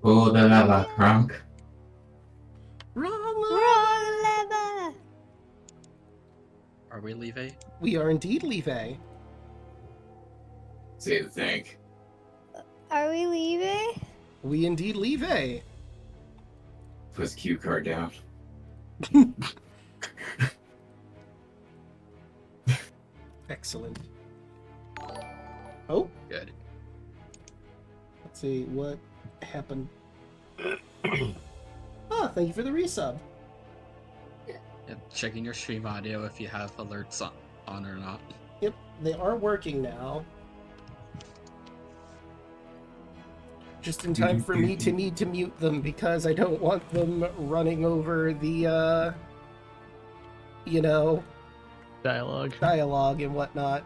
Oh, the lava crunk. Wrong Wrong lever! Are we leaving? We are indeed Leve. Say the thing. Are we leaving? We indeed Leve. Put his cue card down. Excellent. Oh, Good. let's see what happened. Thank you for the resub. Yep, checking your stream audio if you have alerts on or not. Yep, they are working now. Just in time for me to need to mute them because I don't want them running over the, dialogue and whatnot.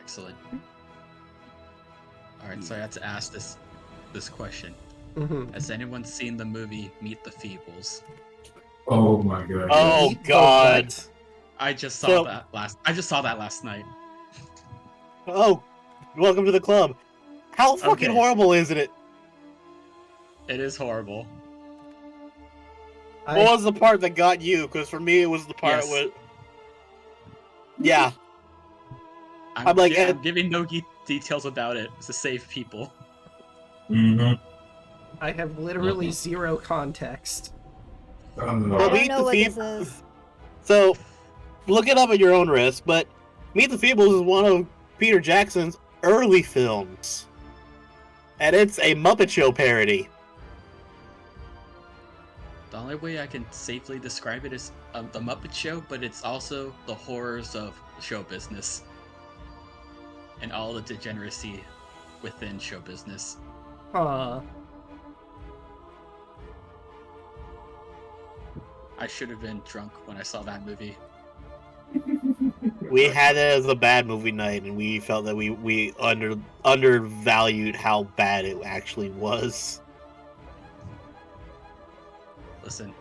Excellent. Alright, so I had to ask this question. Mm-hmm. Has anyone seen the movie Meet the Feebles? Oh my god. Oh Eat the god. what? I just saw that last night. Oh, welcome to the club. How fucking Okay. horrible isn't it? It is horrible. What was the part that got you? Because for me, it was the part Yes. with. Yeah. I'm like, giving no details about it to save people. Mm-hmm. I have literally zero context. Well, I Meet don't know the what this Feebles. is. So, look it up at your own risk, but Meet the Feebles is one of Peter Jackson's early films. And it's a Muppet Show parody. The only way I can safely describe it is the Muppet Show, but it's also the horrors of show business. And all the degeneracy within show business. Huh. I should have been drunk when I saw that movie. We had it as a bad movie night, and we felt that we undervalued how bad it actually was. Listen,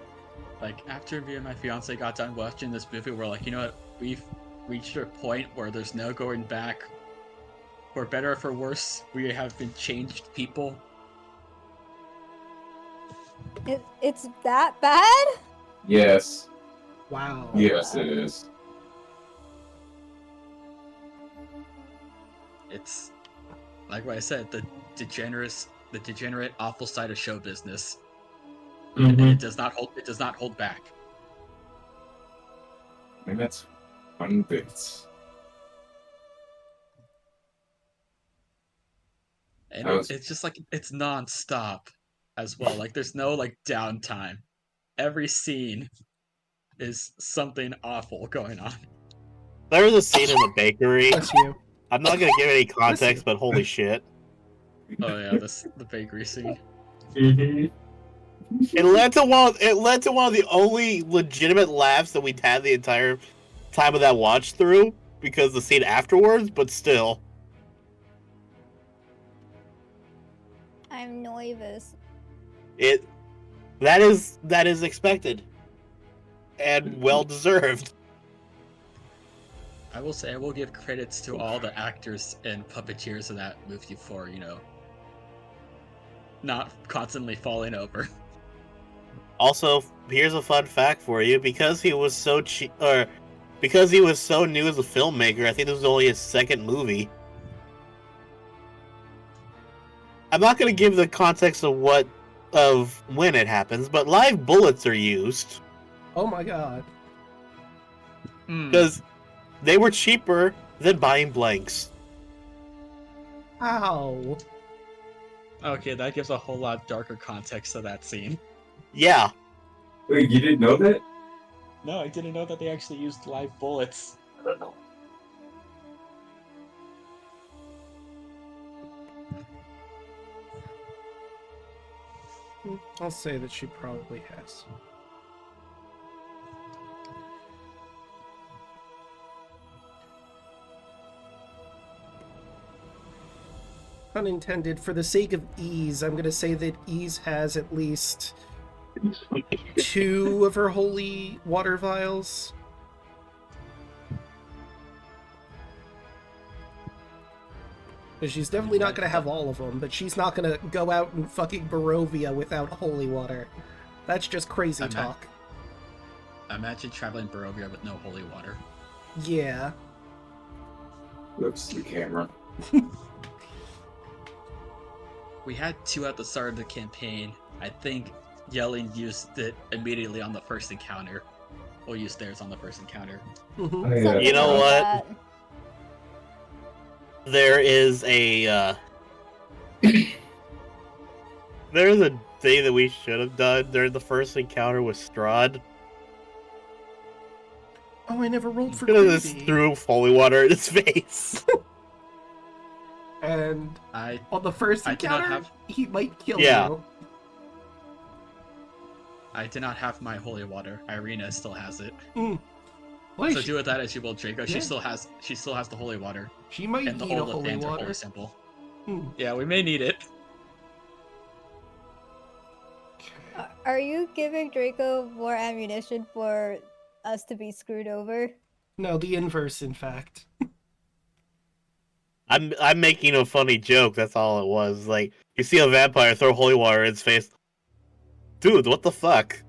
like, after me and my fiance got done watching this movie, we're like, you know what? We've reached a point where there's no going back. For better or for worse, we have been changed people. It's that bad? Yes. Wow. Yes, it is. It's, like what I said, the degenerate, awful side of show business. Mm-hmm. And it does not hold back. And that's one bit. And That was- it's just like, it's non-stop as well. Like, there's no, like, downtime. Every scene is something awful going on. There was a scene in the bakery. Bless you. I'm not gonna give any context, but holy shit. Oh yeah, the bakery scene. Mm-hmm. It led to one of the only legitimate laughs that we'd had the entire time of that watch through, because the scene afterwards, but still. I'm nervous. That is expected. And well deserved. I will say, I will give credits to all the actors and puppeteers in that movie for, not constantly falling over. Also, here's a fun fact for you: because he was so because he was so new as a filmmaker, I think this was only his second movie. I'm not going to give the context of when it happens, but live bullets are used Oh my god. because they were cheaper than buying blanks. Ow. Okay, that gives a whole lot darker context to that scene. Yeah. Wait, you didn't know that? No, I didn't know that they actually used live bullets. I don't know. I'll say that she probably has. Unintended. For the sake of ease, I'm going to say that Ease has at least 2 of her holy water vials. But she's definitely not gonna have all of them, but she's not gonna go out and fucking Barovia without holy water. That's just crazy talk. Imagine traveling Barovia with no holy water. Yeah. Looks to the camera. We had 2 at the start of the campaign. I think Yelling used it immediately on the first encounter. We'll use theirs on the first encounter. Mm-hmm. Oh, yeah. Something You know like what? that. There is a there's a thing that we should have done during the first encounter with Strahd. Oh, I never rolled for Could have just Quimby. threw holy water in his face. And I on the first I do not encounter, have- he might kill Yeah. you. I did not have my holy water. Irina still has it. What So is do with that as you will, Draco. Yeah. She still has the holy water. she might And the need a whole holy Lathander water. holy symbol. Hmm. Yeah, we may need it. Are you giving Draco more ammunition for us to be screwed over? No, the inverse, in fact. I'm making a funny joke. That's all it was. Like, you see a vampire throw holy water in his face. Dude, what the fuck?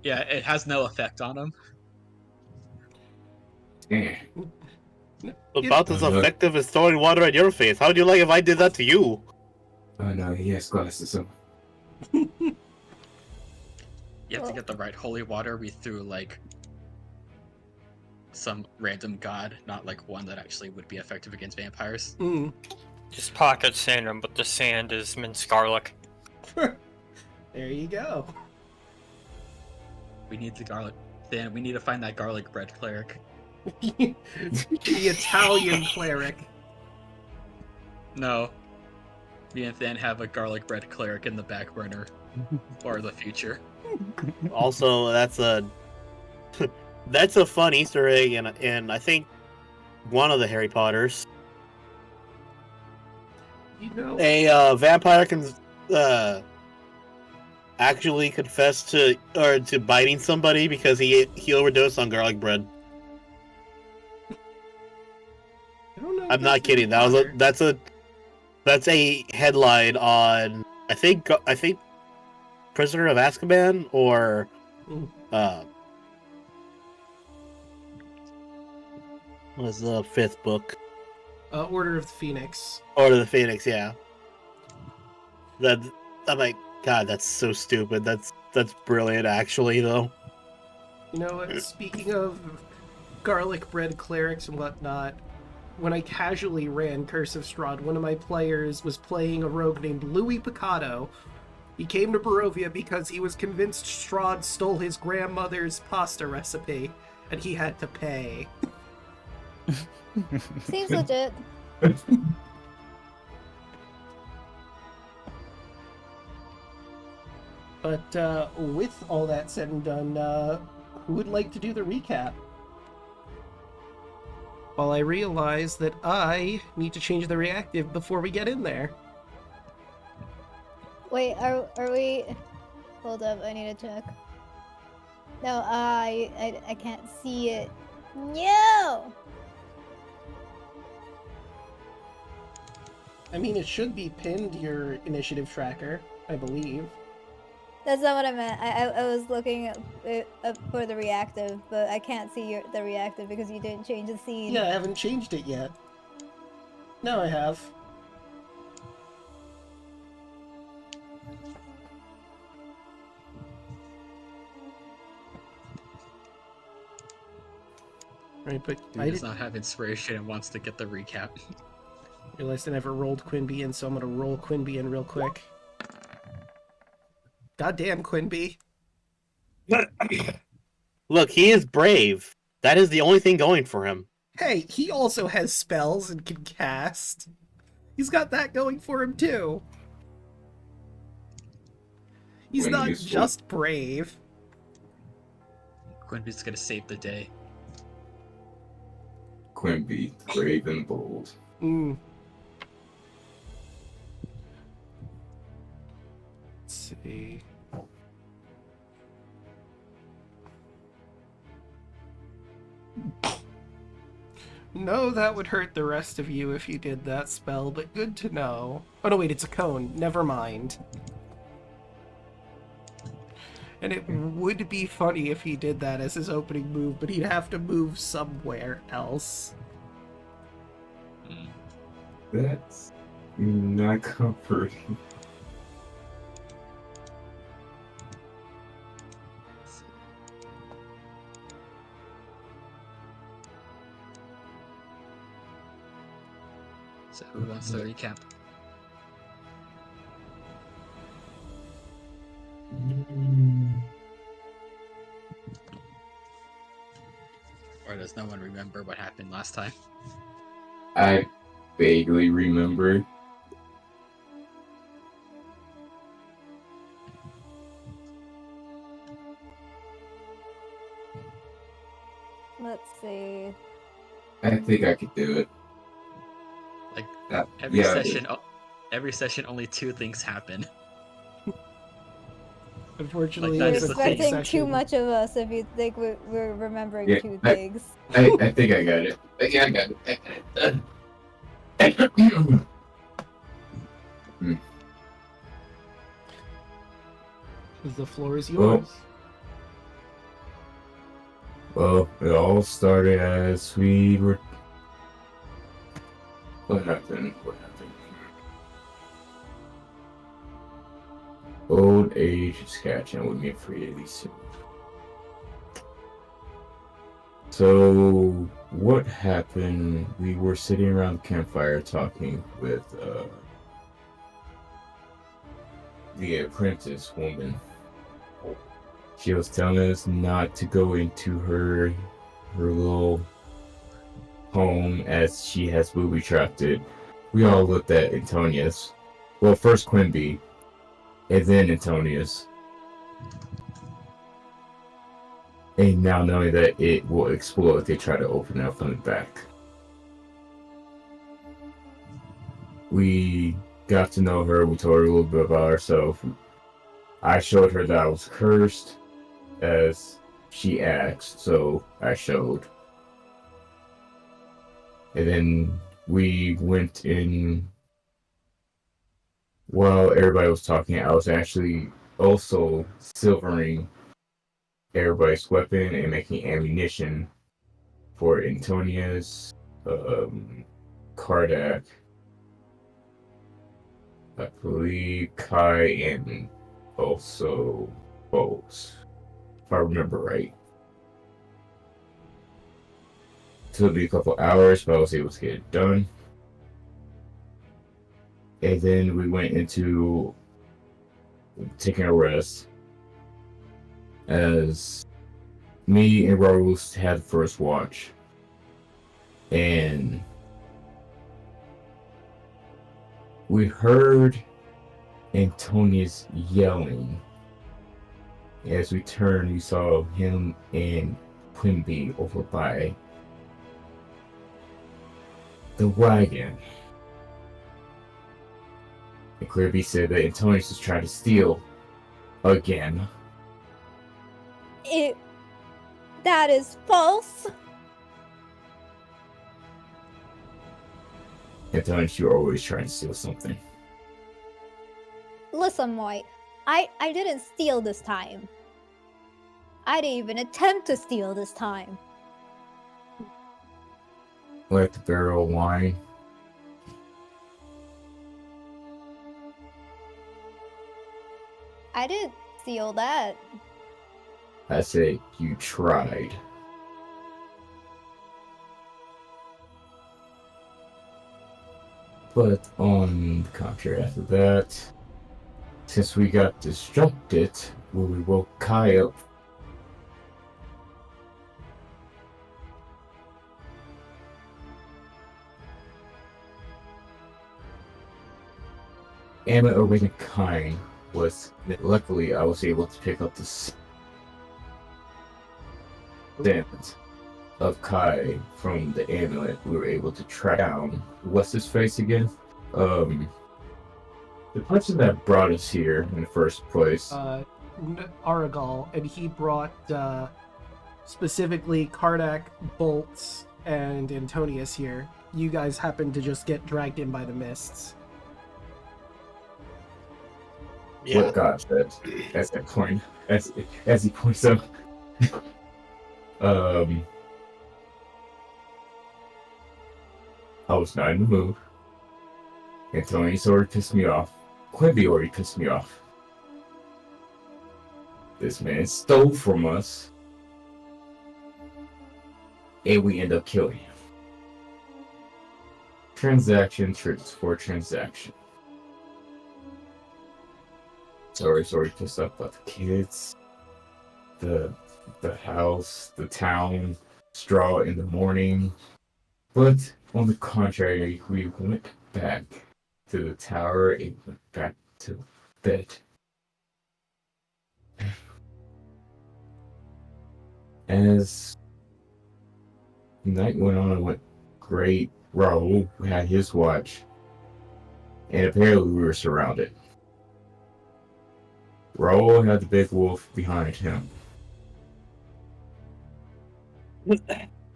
Yeah, it has no effect on him. Damn. About as effective as throwing water at your face. How would you like if I did that to you? Oh no, he has glasses on. You have to get the right holy water. We threw like some random god, not like one that actually would be effective against vampires. Hmm. Just pocket sand them, but the sand is minced garlic. There you go. We need the garlic. Dan, we need to find that garlic bread cleric. The Italian cleric. No. Me and Than have a garlic bread cleric in the back burner. Or the future. Also, that's a that's a fun Easter egg in I think one of the Harry Potters. You know, A vampire can actually confess to biting somebody because he overdosed on garlic bread. I don't know. if I'm not that's kidding. Harry Potter. That's a headline on I think Prisoner of Azkaban or Mm. what was the 5th book? Order of the Phoenix. Order of the Phoenix, yeah. That I'm like, God, that's so stupid. That's brilliant, actually, though. You know what? Speaking of garlic bread clerics and whatnot, when I casually ran Curse of Strahd, one of my players was playing a rogue named Louis Picado. He came to Barovia because he was convinced Strahd stole his grandmother's pasta recipe, and he had to pay. Seems legit. But with all that said and done, who would like to do the recap? Well, I realize that I need to change the reactive before we get in there. Wait, are we? Hold up, I need to check. No, I can't see it. No. I mean, it should be pinned to your initiative tracker, I believe. That's not what I meant. I was looking up for the reactive, but I can't see the reactive because you didn't change the scene. Yeah, I haven't changed it yet. No, I have. Right, but Dude I does didn't not have inspiration and wants to get the recap. realize I never rolled Quimby in, so I'm gonna roll Quimby in real quick. Goddamn, Quimby. Look, he is brave. That is the only thing going for him. Hey, he also has spells and can cast. He's got that going for him, too. He's When not useful. just brave. Quimby's gonna save the day. Quimby, brave and bold. Mm. Let's see. No, that would hurt the rest of you if you did that spell, but good to know. Oh no, wait, it's a cone. Never mind. And it would be funny if he did that as his opening move, but he'd have to move somewhere else. That's not comforting. So who wants to recap? Or does no one remember what happened last time? I vaguely remember. Let's see. I think I could do it. Like Uh, every yeah, session, only 2 things happen. Unfortunately, Like, You're that it's is a the fake thing. expecting too session. much of us if you think we're remembering Yeah, 2 things. I think I got it. Yeah, I got it. The floor is yours. Well, it all started as we were. What happened? What happened? Old age is catching with me pretty soon. So, what happened? We were sitting around the campfire talking with the apprentice woman. She was telling us not to go into her little home as she has booby trapped it. We all looked at Antonius. Well, first Quimby, and then Antonius. And now knowing that it will explode if they try to open it up from the back. We got to know her, we told her a little bit about ourselves. I showed her that I was cursed, as she asked, so I showed. And then we went in. While everybody was talking, I was actually also silvering everybody's weapon and making ammunition for Antonius, Kardak, I believe Kai, and also bows, if I remember right. So it'll be a couple hours, but I was able to get it done. And then we went into taking a rest, as me and Raoul had the first watch. And we heard Antonius yelling. As we turned, we saw him and Quimby over by the wagon. And Quimby said that Antonius was trying to steal again. That is false. Antonius, you're always trying to steal something. Listen, White. I didn't steal this time. I didn't even attempt to steal this time. Like the barrel of wine. I didn't steal that. I said you tried. But on the contrary, after that, since we got distracted when we woke Kai up, Amulet Awakened Kind was, luckily I was able to pick up the scent of Kai from the amulet. We were able to track down, what's his face again? The person that brought us here in the first place. Aragal, and he brought specifically Kardak bolts and Antonius here, you guys happen to just get dragged in by the mists. Yeah. What God said as that point, as he points out. I was not in the mood. Antonius already pissed me off. Quimby already pissed me off. This man stole from us. And we end up killing him. Transaction trips for transaction. Sorry, pissed off about the kids, the house, the town, Strahd in the morning. But on the contrary, we went back to the tower and went back to bed. As the night went on, it went great. Raoul had his watch, and apparently we were surrounded. Raoul had the big wolf behind him.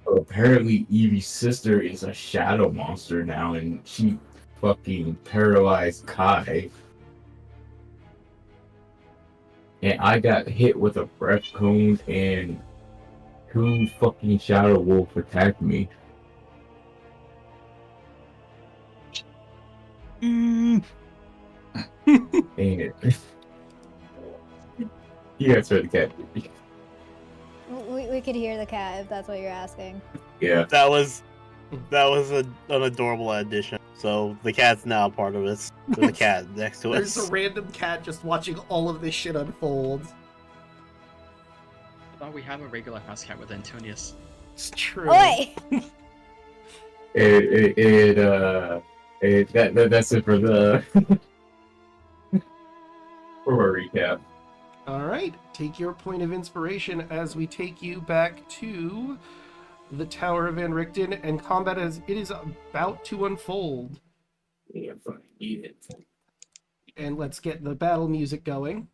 Apparently Evie's sister is a shadow monster now, and she fucking paralyzed Kai. And I got hit with a breath cone, and 2 fucking shadow wolves attacked me. And you guys heard the cat. We could hear the cat if that's what you're asking. Yeah. That was an adorable addition. So the cat's now part of us. There's a cat next to There's us. a random cat just watching all of this shit unfold. Oh, we have a regular house cat with Antonius. It's true. Oi! That's it for the for a recap. Alright, take your point of inspiration as we take you back to the Tower of Van Richten, and combat as it is about to unfold. Yeah, fine. Eat it. And let's get the battle music going.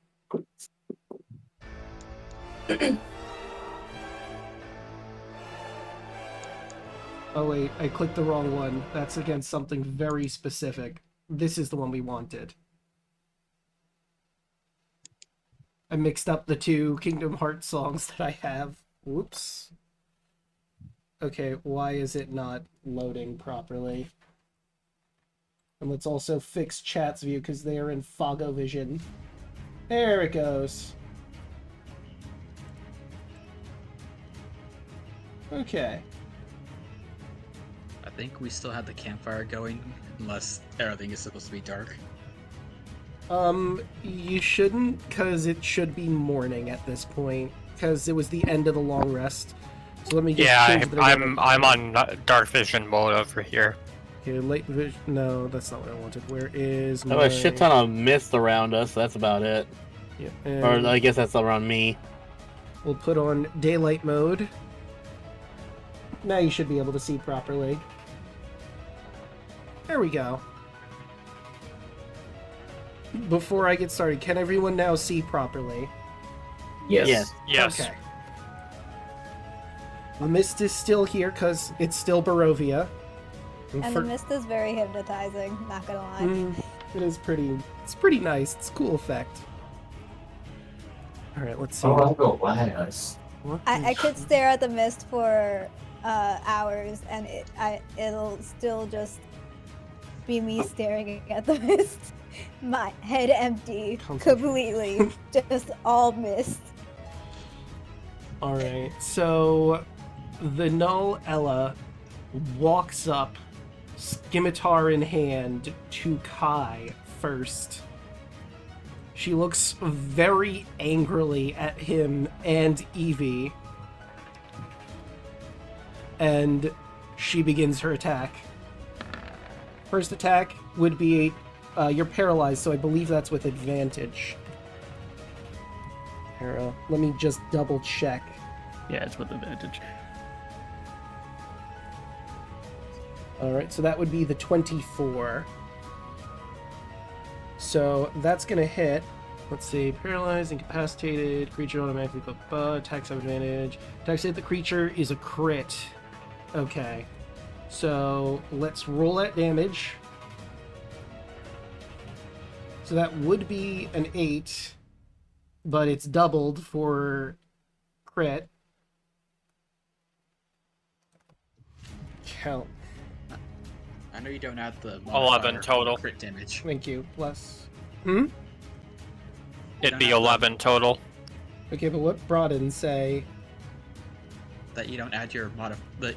Oh wait, I clicked the wrong one. That's against something very specific. This is the one we wanted. I mixed up the 2 Kingdom Hearts songs that I have. Whoops. Okay, why is it not loading properly? And let's also fix chat's view because they are in Fogovision. There it goes. Okay. I think we still have the campfire going, unless everything is supposed to be dark. You shouldn't, because it should be morning at this point, because it was the end of the long rest. So let me just change the I'm on dark vision mode over here. Okay, late vision. No, that's not what I wanted. Where is my... I have a shit ton of mist around us. That's about it. Yeah, Or and I guess that's around me. we'll put on daylight mode. Now you should be able to see properly. There we go. Before I get started, can everyone now see properly? Yes. Yes. Okay. The mist is still here because it's still Barovia. And the mist is very hypnotizing, not gonna lie. It is pretty. It's pretty nice. It's a cool effect. All right, let's see. Oh, I'll go last. What I is- could stare at the mist for hours, and it'll still just be me staring at the mist. My head empty, completely, just all mist. All right, so the null Ella walks up, scimitar in hand, to Kai first. She looks very angrily at him and Evie, and she begins her attack. First attack would be you're paralyzed, so I believe that's with advantage. Let me just double check. Yeah, it's with advantage. Alright, so that would be the 24. So that's gonna hit. Let's see, paralyzed, incapacitated, creature automatically attacks have advantage. Attacks hit the creature is a crit. Okay. So let's roll that damage. So that would be an 8, but it's doubled for crit. Count. I know you don't add the 11 total. crit damage. Thank you. Plus. It'd be 11 total. Okay, but what Broaden say? That you don't add your you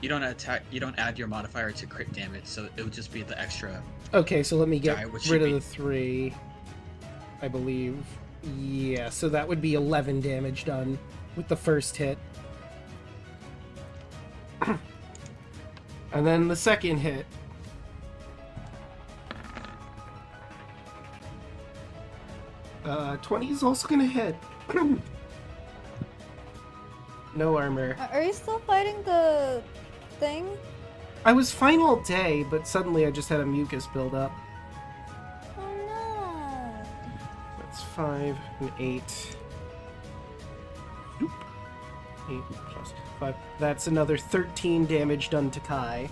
don't add your modifier to crit damage, so it would just be the extra. Okay, so let me get Die, which rid should of be- the 3, I believe. Yeah, so that would be 11 damage done with the first hit. And then the second hit. Uh, 20 is also gonna hit. No armor. Are you still fighting the thing? I was fine all day, but suddenly I just had a mucus build up. Oh no. That's 5 and 8. Nope. 8 plus 5. That's another 13 damage done to Kai.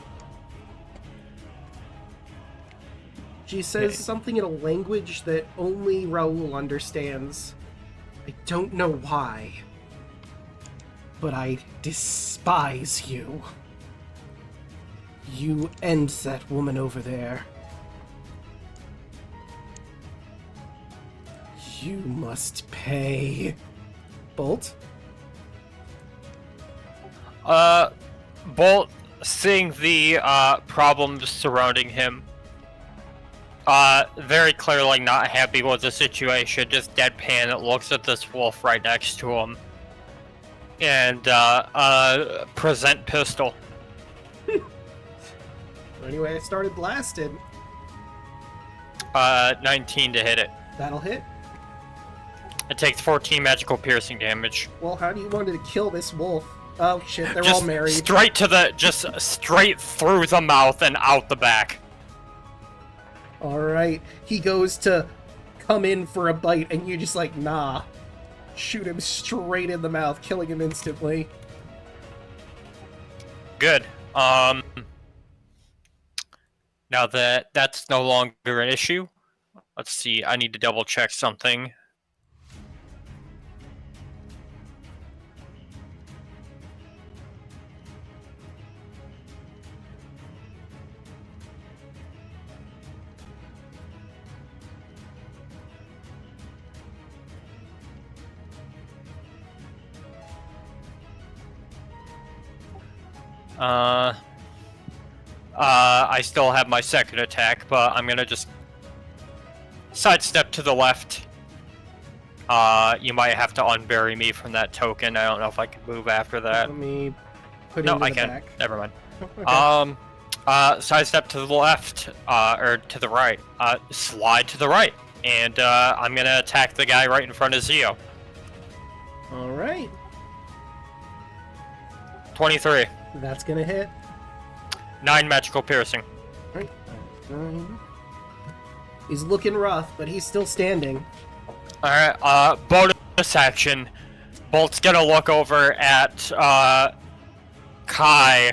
She says something in a language that only Raoul understands. I don't know why, but I despise you. You end that woman over there. You must pay. Bolt? Bolt, seeing the problems surrounding him, very clearly not happy with the situation, just deadpan looks at this wolf right next to him. And, present pistol. Anyway, I started blasted. 19 to hit it. That'll hit. It takes 14 magical piercing damage. Well, how do you want to kill this wolf? Oh shit, they're Just all married. straight through the mouth and out the back. Alright, he goes to come in for a bite, and you just like, nah. Shoot him straight in the mouth, killing him instantly. Good. Now that that's no longer an issue, let's see, I need to double check something. I still have my second attack, but I'm gonna just sidestep to the left. You might have to unbury me from that token. I don't know if I can move after that. Let me put No, him I in the can. back. Never mind. Okay. Sidestep to the left, or to the right. Slide to the right, and I'm gonna attack the guy right in front of Zio. Alright, 23. that's gonna hit. 9 magical piercing. Right. 9. He's looking rough, but he's still standing. Alright, bonus action. Bolt's gonna look over at, Kai.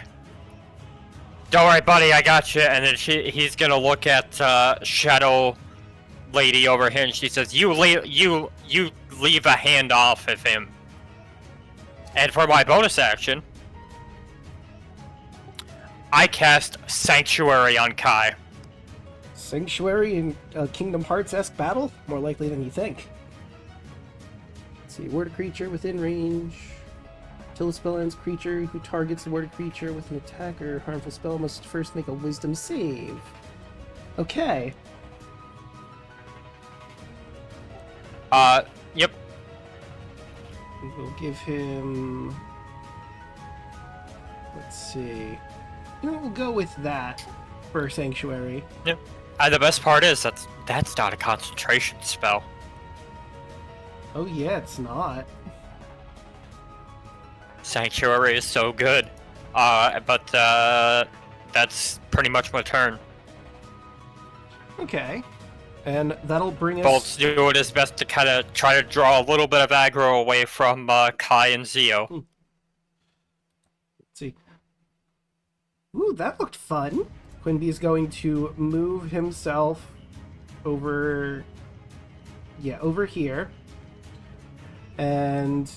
Don't worry, buddy, I got you. And then he's gonna look at, Shadow Lady over here, and she says, you leave a hand off of him. And for my bonus action, I cast Sanctuary on Kai. Sanctuary in a Kingdom Hearts-esque battle? More likely than you think. Let's see, word creature within range. Till the spell ends, creature who targets the word creature with an attack or harmful spell must first make a wisdom save. Okay. Yep. We'll give him... Let's see. You know, we'll go with that for Sanctuary. Yep. The best part is that's not a concentration spell. Oh yeah, it's not. Sanctuary is so good. But that's pretty much my turn. Okay. And that'll bring us... Bolt's doing his best to kind of try to draw a little bit of aggro away from Kai and Zio. Let's see. Ooh, that looked fun. Quimby's going to move himself over... Yeah, over here. And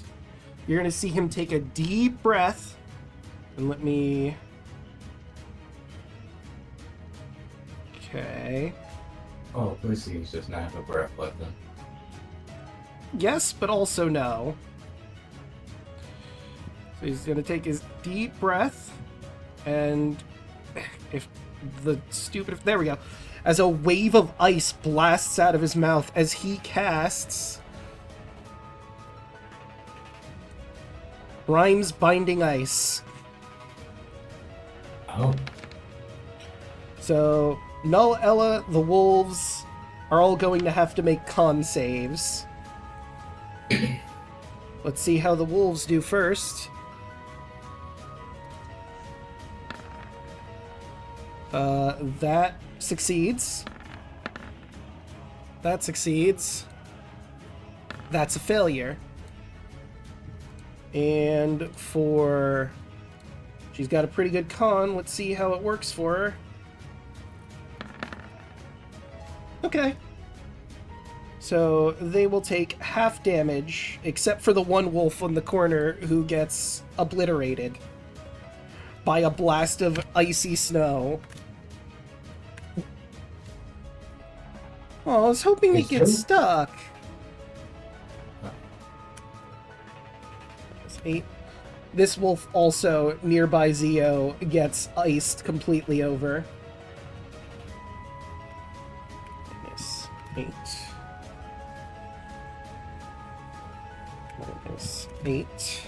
you're going to see him take a deep breath. And let me... Okay. Oh, pussy, he's just not have a breath left then. Yes, but also no. So he's going to take his deep breath. And if the stupid... There we go. As a wave of ice blasts out of his mouth as he casts... Rhymes Binding Ice. Oh. So, Null, Ella, the wolves are all going to have to make con saves. Let's see how the wolves do first. That succeeds. That succeeds. That's a failure. And for... She's got a pretty good con. Let's see how it works for her. Okay. So they will take half damage, except for the one wolf on the corner who gets obliterated by a blast of icy snow. Oh, I was hoping he'd get stuck. That's 8. This wolf also, nearby Zio, gets iced completely over. Minus 8. Minus 8.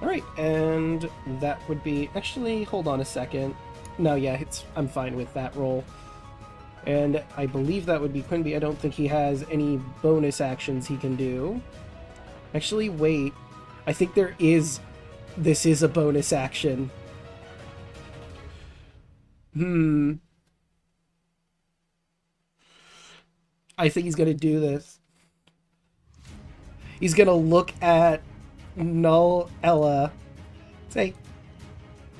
Alright, and that would be... Actually, hold on a second. No, yeah, I'm fine with that roll. And I believe that would be Quimby. I don't think he has any bonus actions he can do. Actually, wait. I think there is... This is a bonus action. I think he's gonna do this. He's gonna look at Null Ella, say,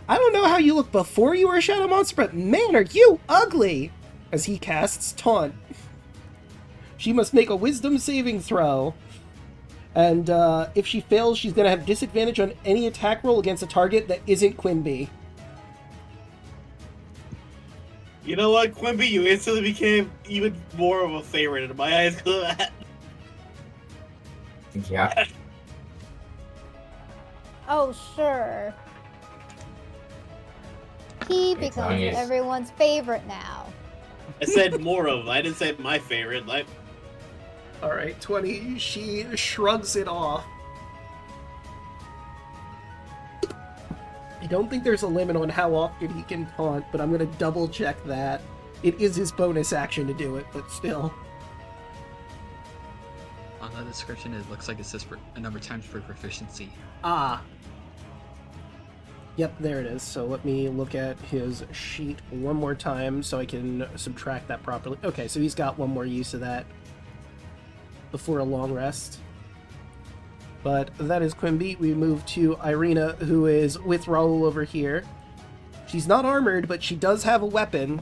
I don't know how you look before you were a shadow monster, but man, are you ugly! As he casts Taunt. She must make a wisdom saving throw. And if she fails, she's gonna have disadvantage on any attack roll against a target that isn't Quimby. You know what, Quimby? You instantly became even more of a favorite in my eyes because of that. Yeah. Oh, sure. He It's becomes obvious. everyone's favorite now. I said more of. I didn't say my favorite. Like, Alright, 20. She shrugs it off. I don't think there's a limit on how often he can taunt, but I'm going to double check that. It is his bonus action to do it, but still. On the description, it looks like it says for a number of times for proficiency. Ah. Yep, there it is. So let me look at his sheet one more time so I can subtract that properly. Okay, so he's got one more use of that before a long rest. But that is Quimby. We move to Irina, who is with Raoul over here. She's not armored, but she does have a weapon.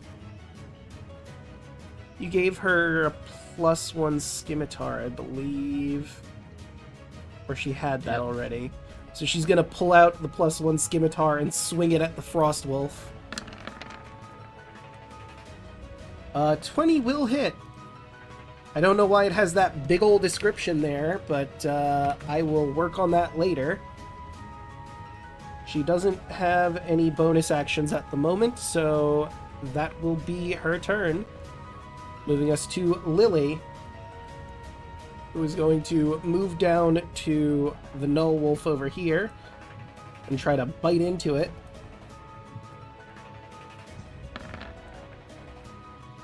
You gave her a +1 scimitar, I believe. Or she had that already. So she's gonna pull out the +1 scimitar and swing it at the Frost Wolf. 20 will hit. I don't know why it has that big old description there, but I will work on that later. She doesn't have any bonus actions at the moment, so that will be her turn. Moving us to Lily, who is going to move down to the Null Wolf over here and try to bite into it.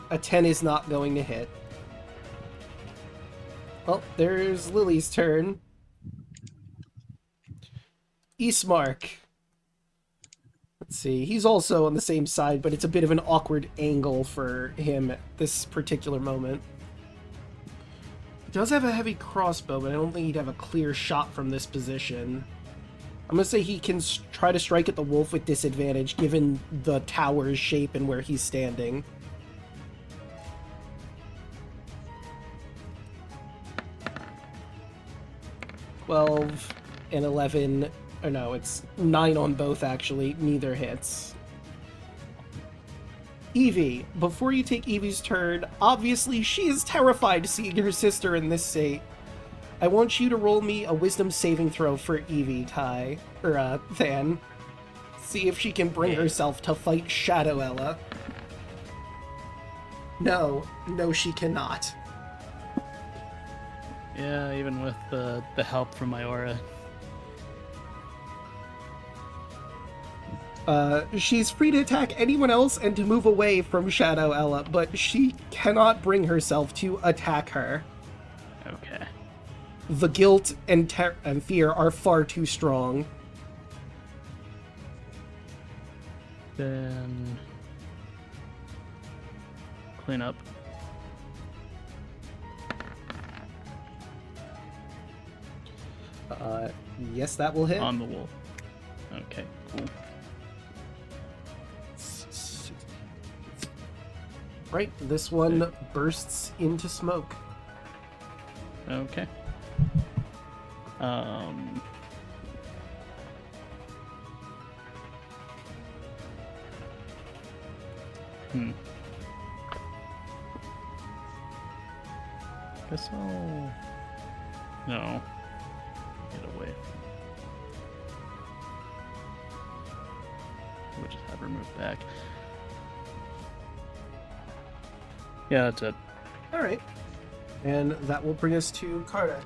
A 10 is not going to hit. Well, there's Lily's turn. Ismark. Let's see. He's also on the same side, but it's a bit of an awkward angle for him at this particular moment. He does have a heavy crossbow, but I don't think he'd have a clear shot from this position. I'm gonna say he can try to strike at the wolf with disadvantage, given the tower's shape and where he's standing. $12 and 11. Or no, it's 9 on both, actually. Neither hits. Evie, before you take Evie's turn, obviously she is terrified seeing her sister in this state. I want you to roll me a wisdom saving throw for Evie, Ty. Or, Than. See if she can bring herself to fight Shadow Ella. No, she cannot. Yeah, even with the help from my aura. She's free to attack anyone else and to move away from Shadow Ella, but she cannot bring herself to attack her. Okay. The guilt and fear are far too strong. Then clean up. Yes, that will hit. On the wolf. Okay, cool. Right, this one bursts into smoke. Okay. Guess I'll... No. Get away. We'll just have her move back. Yeah, that's it. Alright. And that will bring us to Carter.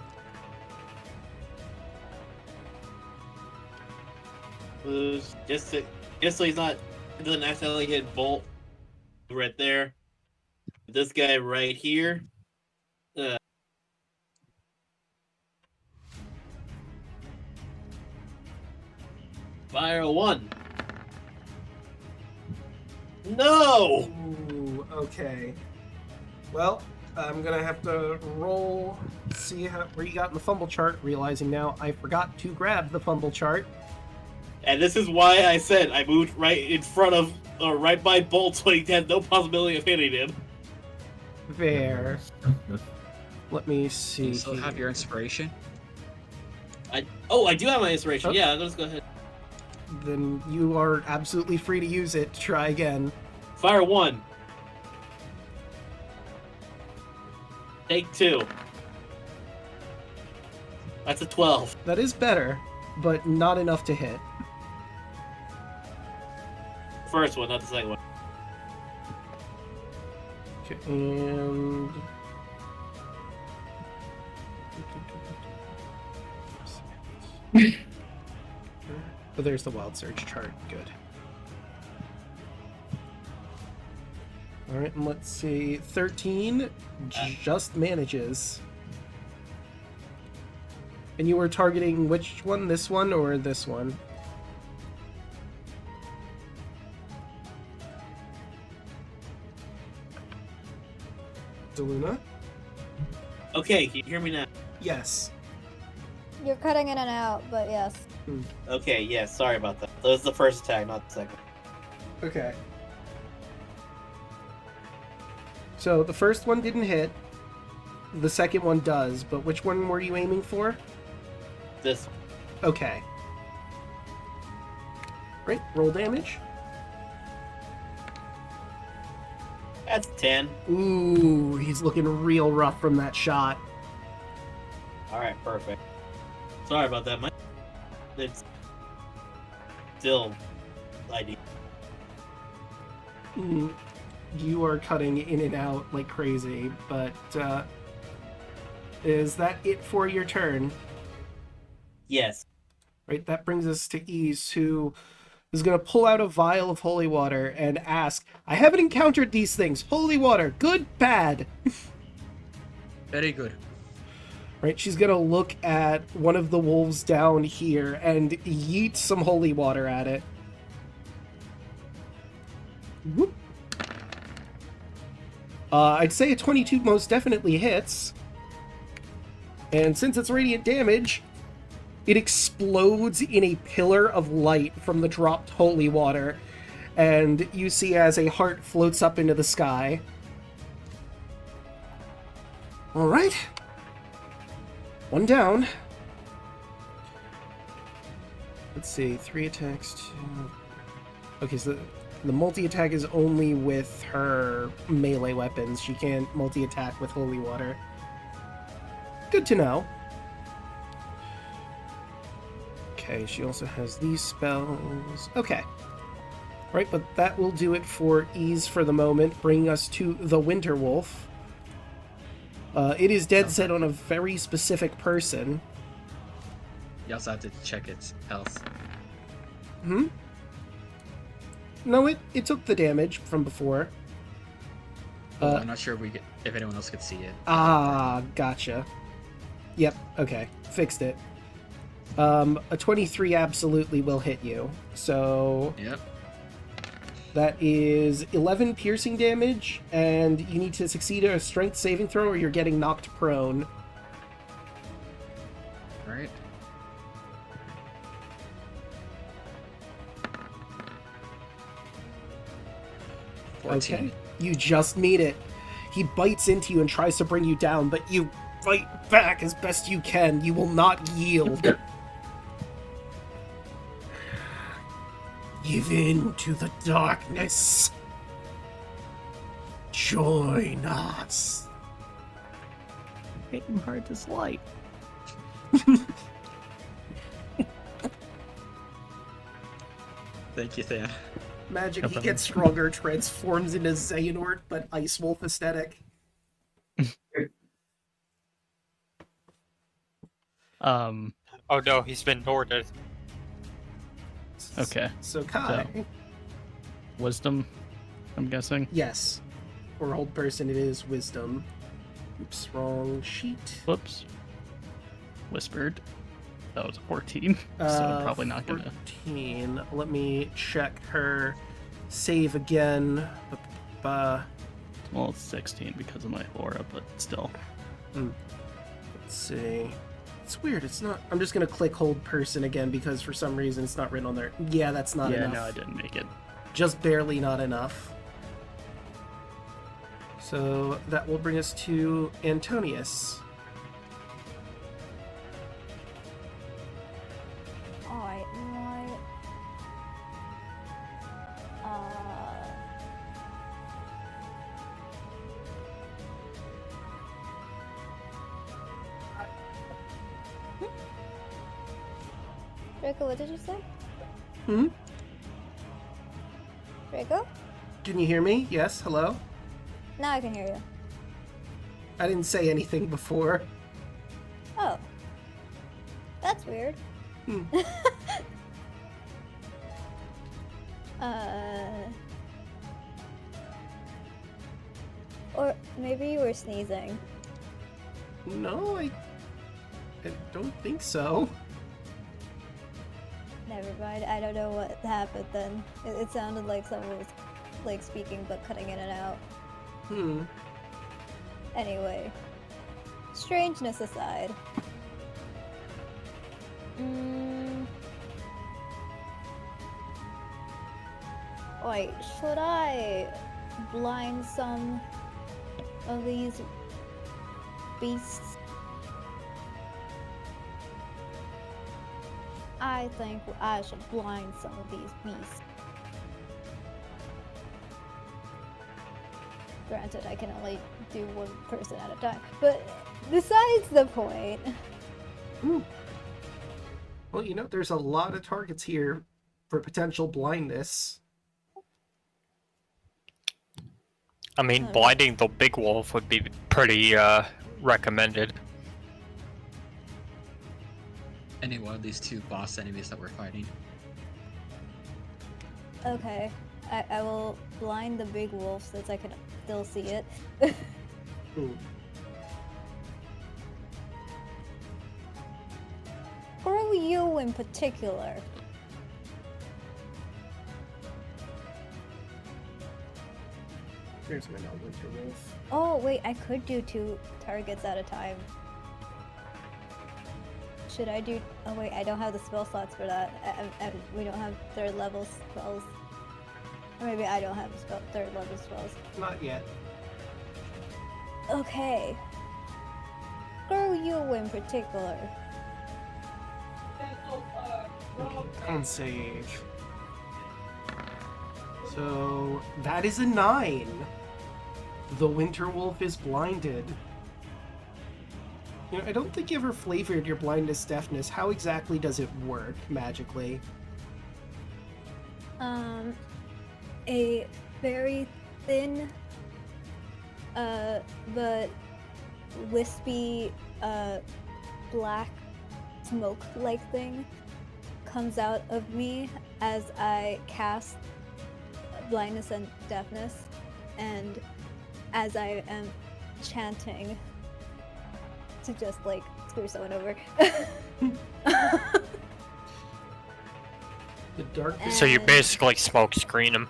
Just so he's not, doesn't accidentally hit Bolt right there. This guy right here. Fire 1. No! Ooh, okay. Well, I'm gonna have to roll, see where you got in the fumble chart, realizing now I forgot to grab the fumble chart. And this is why I said I moved right in front of, right by Bolt, so he had no possibility of hitting him. There. Let me see. You still have your inspiration? I do have my inspiration. Oh. Yeah, let's go ahead. Then you are absolutely free to use it to try again. Fire 1. Take 2. That's a 12. That is better, but not enough to hit. First one, not the second one. Okay, and... Oh, there's the wild surge chart. Good. Alright, and let's see. 13 just manages. And you were targeting which one? This one or this one? Daluna? Okay, can you hear me now? Yes. You're cutting in and out, but yes. Okay, yeah, sorry about that. That was the first attack, not the second. Okay. So the first one didn't hit. The second one does, but which one were you aiming for? This. Okay. Right, roll damage. That's 10. Ooh, he's looking real rough from that shot. Alright, perfect. Sorry about that, Mike. It's still ID. You are cutting in and out like crazy, but is that it for your turn? Yes. Right, that brings us to Ease, who is going to pull out a vial of holy water and ask, I haven't encountered these things. Holy water, good, bad? Very good. Right, she's going to look at one of the wolves down here and yeet some holy water at it. Whoop. I'd say a 22 most definitely hits. And since it's radiant damage, It explodes in a pillar of light from the dropped holy water, and you see as a heart floats up into the sky. All right. One down. Let's see, 3 attacks, 2... Okay, so the multi-attack is only with her melee weapons. She can't multi-attack with holy water. Good to know. Okay, she also has these spells. Okay. Right, but that will do it for ease for the moment, bringing us to the Winter Wolf. It is dead set on a very specific person. You also have to check its health. Hmm? No, it took the damage from before. I'm not sure if anyone else could see it. Ah, gotcha. Yep, okay. Fixed it. A 23 absolutely will hit you. So... Yep. That is 11 piercing damage, and you need to succeed a strength saving throw or you're getting knocked prone. Alright. Okay. You just meet it. He bites into you and tries to bring you down, but you fight back as best you can. You will not yield. Give in to the darkness. Join us. Hitting hard as light. Thank you, Than. Magic, No he problem. gets stronger, transforms into Xehanort, but Ice Wolf aesthetic. Oh no, he's been Norded. Okay. So Kai. So- Wisdom, I'm guessing. Yes. For old person, it is wisdom. Oops, wrong sheet. Whoops. Whispered. That was a 14. So probably not gonna. 14. Let me check her save again. Well, it's 16 because of my aura, but still. Let's see. It's weird. It's not. I'm just gonna click hold person again because for some reason it's not written on there. Yeah, that's not Yeah, enough. no, I didn't make it. Just barely not enough. So that will bring us to Antonius. Alright, you know what? Draco, what did you say? Hmm? Draco? Can you hear me? Yes. Hello. Now I can hear you. I didn't say anything before. Oh. That's weird. Hmm. Or maybe you were sneezing. No, I don't think so. Never mind. I don't know what happened then. It sounded like someone was like speaking but cutting in and out. Hmm. Anyway, strangeness aside. Wait, should I blind some of these beasts? I think I should blind some of these beasts. Granted, I can only do one person at a time, but besides the point. Well, you know, there's a lot of targets here for potential blindness. I mean, blinding the big wolf would be pretty recommended. Any one of these two boss enemies that we're fighting. Okay, I will blind the big wolf since I can still see it. Or you in particular. Here's my non-winter wolf. Oh wait, I could do 2 targets at a time. Should I do? Oh wait, I don't have the spell slots for that. We don't have third level spells. Or maybe I don't have third level spells. Not yet. Okay. Screw you in particular. On save. So that is a 9. The Winter Wolf is blinded. You know, I don't think you ever flavored your blindness deafness. How exactly does it work magically? A very thin, but wispy, black smoke-like thing comes out of me as I cast blindness and deafness, and as I am chanting to just like screw someone over. The darkness. So you basically smoke screen him,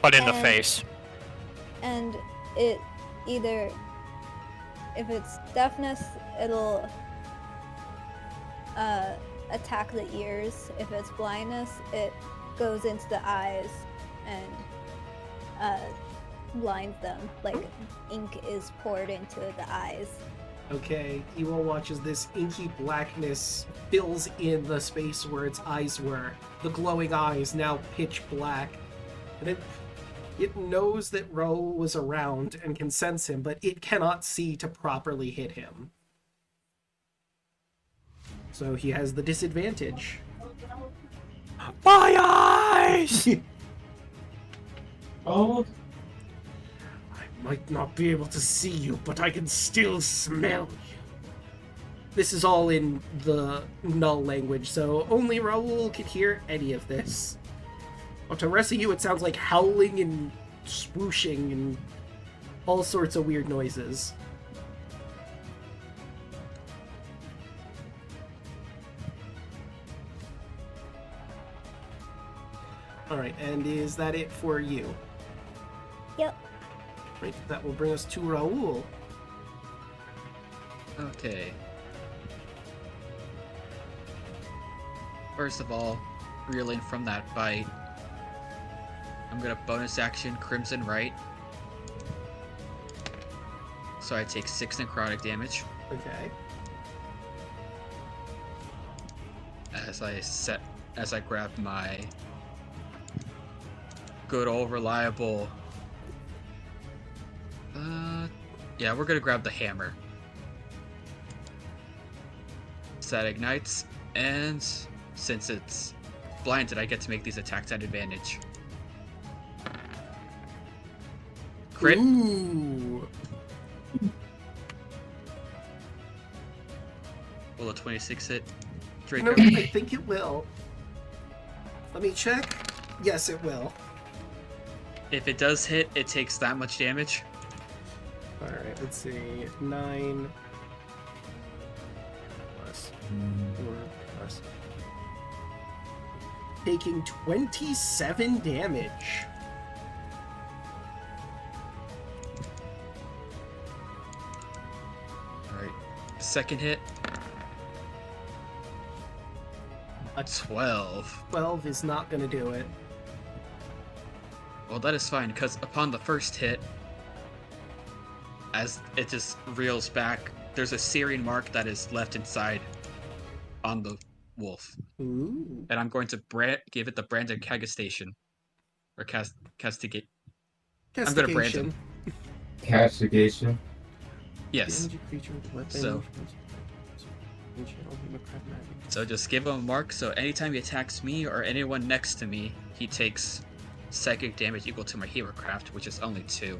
but in the and- face. And it either, if it's deafness, it'll attack the ears. If it's blindness, it goes into the eyes and blinds them. Like ink is poured into the eyes. Okay, Ewell watches this inky blackness fills in the space where its eyes were. The glowing eyes now pitch black. And it knows that Raoul was around and can sense him, but it cannot see to properly hit him. So he has the disadvantage. My eyes! Oh, I might not be able to see you, but I can still smell you. This is all in the null language, so only Raoul could hear any of this. But to the rest of you, it sounds like howling and swooshing and all sorts of weird noises. Alright, and is that it for you? Yep. Right, that will bring us to Raoul. Okay. First of all, reeling from that fight, I'm gonna bonus action Crimson Right. So I take 6 necrotic damage Okay. as I grab my good old reliable. Yeah, we're gonna grab the hammer. So that ignites, and since it's blinded, I get to make these attacks at advantage. Crit. Ooh. Will a 26 hit? You Draco. know, I think it will. Let me check. Yes, it will. If it does hit, it takes that much damage. Alright, let's see. 9 plus 4 plus. Taking 27 damage. Alright. Second hit. A 12. 12 is not gonna do it. Well, that is fine, because upon the first hit, as it just reels back, there's a searing mark that is left inside on the wolf. Ooh. And I'm going to give it the branded cagastation. Or castigate. I'm gonna brand him. castigation. Yes. Damage a creature with weapon. So- So just give him a mark, so anytime he attacks me or anyone next to me, he takes psychic damage equal to my hero craft, which is only 2.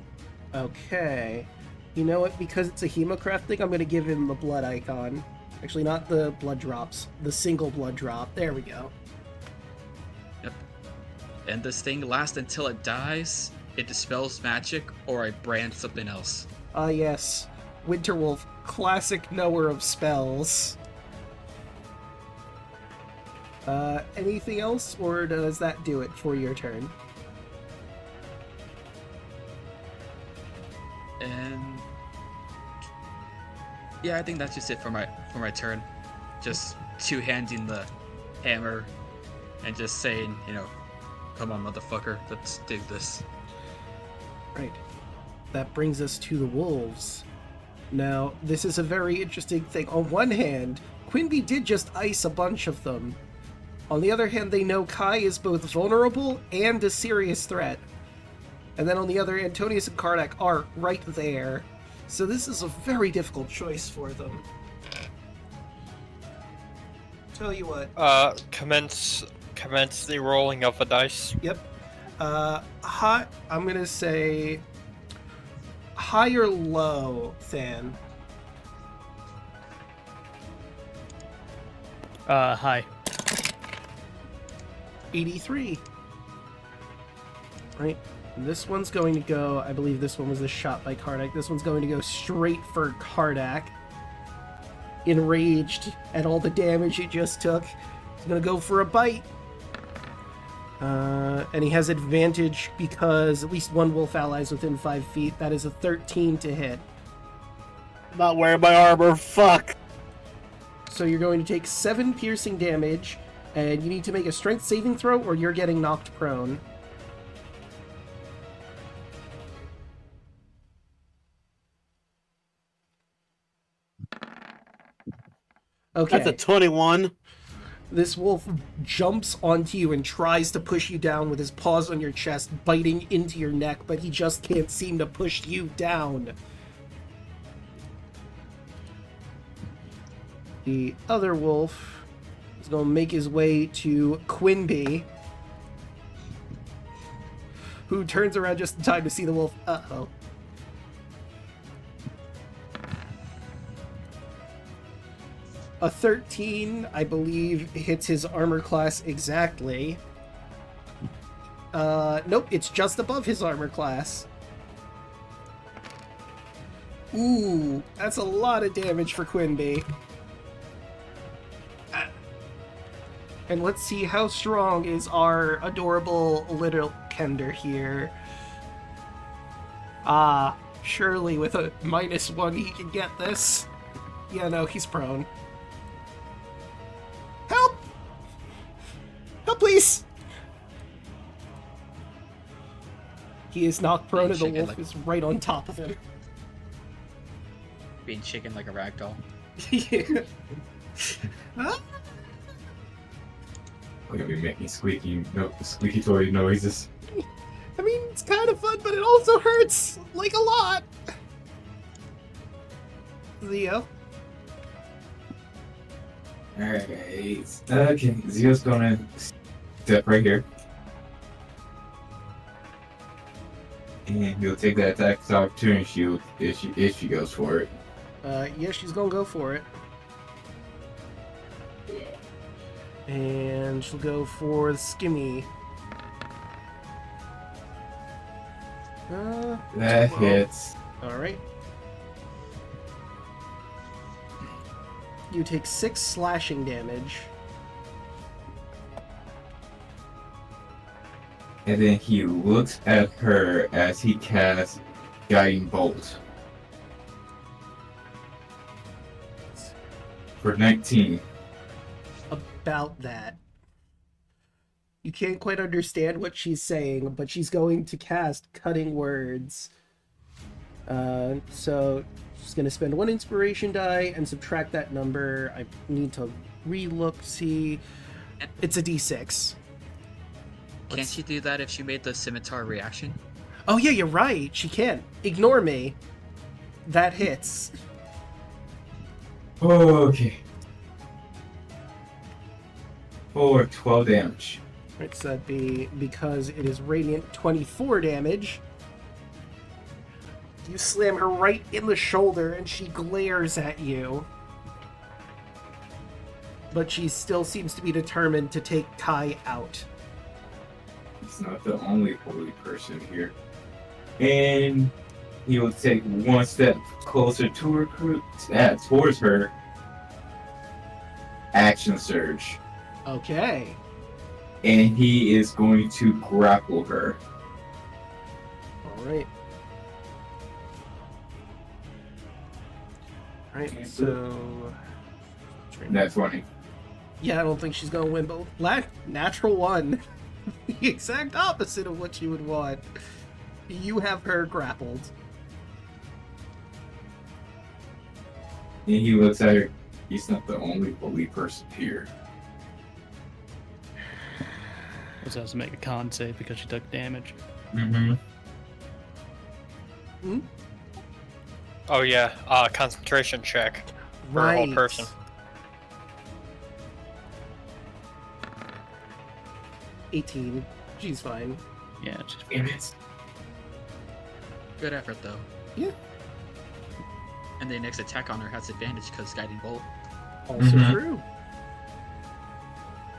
Okay. You know what? Because it's a Hemocraft thing, I'm going to give him the blood icon. Actually, not the blood drops. The single blood drop. There we go. Yep. And this thing lasts until it dies, it dispels magic, or I brand something else. Ah, yes. Winterwolf, classic knower of spells. Anything else, or does that do it for your turn? And Yeah, I think that's just it for my turn. Just two-handing the hammer and just saying, come on, motherfucker, let's do this. Right. That brings us to the wolves. Now, this is a very interesting thing. On one hand, Quinby did just ice a bunch of them. On the other hand, they know Kai is both vulnerable and a serious threat. And then on the other, Antonius and Karnak are right there. So this is a very difficult choice for them. Tell you what. Commence the rolling of a dice. Yep. I'm gonna say high or low, Than. Hi. 83. Right. And this one's going to go, I believe this one was the shot by Karnak. This one's going to go straight for Karnak. Enraged at all the damage he just took. He's going to go for a bite. And he has advantage because at least one wolf ally is within 5 feet. That is a 13 to hit. Not wearing my armor, fuck! So you're going to take 7 piercing damage, and you need to make a strength saving throw or you're getting knocked prone. Okay. That's a 21. This wolf jumps onto you and tries to push you down with his paws on your chest, biting into your neck, but he just can't seem to push you down. The other wolf is going to make his way to Quinby, who turns around just in time to see the wolf. Uh-oh. A 13, I believe, hits his armor class exactly. Nope, it's just above his armor class. Ooh, that's a lot of damage for Quinby. And let's see how strong is our adorable little Kender here. Ah, surely with a -1 he can get this. Yeah, no, he's prone. Help! Help, please! He is knocked prone and the wolf is right on top of him. Being shaken like a ragdoll. Yeah. Huh? We're gonna be making squeaky toy noises. I mean, it's kind of fun, but it also hurts, like, a lot. Leo. Alright. Okay, Zio's gonna step right here. And he'll take that attack as opportunity shield if she goes for it. Yeah, she's gonna go for it. And she'll go for the skimmy. That hits. Alright. You take 6 slashing damage. And then he looks at her as he casts Guiding Bolt. For 19. About that. You can't quite understand what she's saying, but she's going to cast Cutting Words. So she's going to spend 1 inspiration die and subtract that number. I need to re-look, see. It's a d6. Can't she do that if she made the scimitar reaction? Oh yeah, you're right. She can. Ignore me. That hits. Okay. For 12 damage. Right, so that'd be, because it is radiant, 24 damage. You slam her right in the shoulder and she glares at you. But she still seems to be determined to take Kai out. He's not the only holy person here. And he will take 1 step closer to her, towards her. Action surge. Okay. And he is going to grapple her. Alright. Right, so... That's funny. Yeah, I don't think she's gonna win, but natural one. The exact opposite of what you would want. You have her grappled. And he looks at her. He's not the only bully person here. Also has to make a con save because she took damage. Mm-hmm. Oh yeah, concentration check for a whole person. 18. She's fine. Yeah, she's Damn it. Good effort, though. Yeah. And the next attack on her has advantage because Guiding Bolt. Also Mhm. true.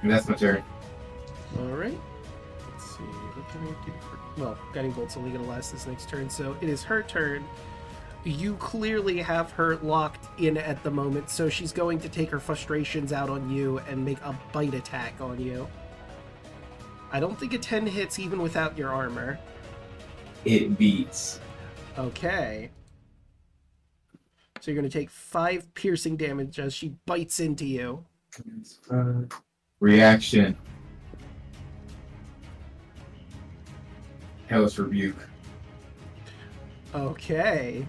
And that's my turn. Alright. Let's see. What can I do for... Well, Guiding Bolt's only going to last this next turn, so it is her turn. You clearly have her locked in at the moment, so she's going to take her frustrations out on you and make a bite attack on you. I don't think a 10 hits even without your armor. It beats. Okay. So you're going to take 5 piercing damage as she bites into you. Reaction. Hellish Rebuke. Okay.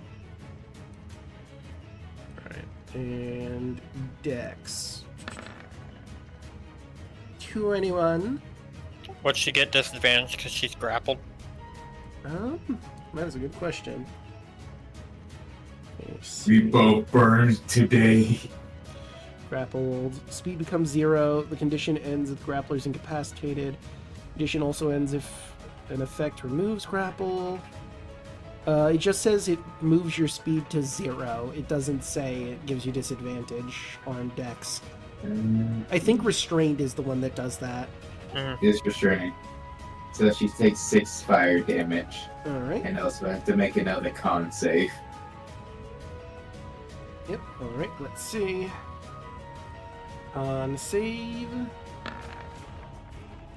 Alright. And Dex. 21. Would she get disadvantage because she's grappled? That is a good question. Let's We see. both burned today. Grappled. Speed becomes 0. The condition ends if the grappler is incapacitated. Condition also ends if an effect removes grapple. It just says it moves your speed to 0. It doesn't say it gives you disadvantage on Dex. I think Restrained is the one that does that. Is restraining. So she takes 6 fire damage. Alright. And also have to make another con save. Yep. Alright, let's see. On save.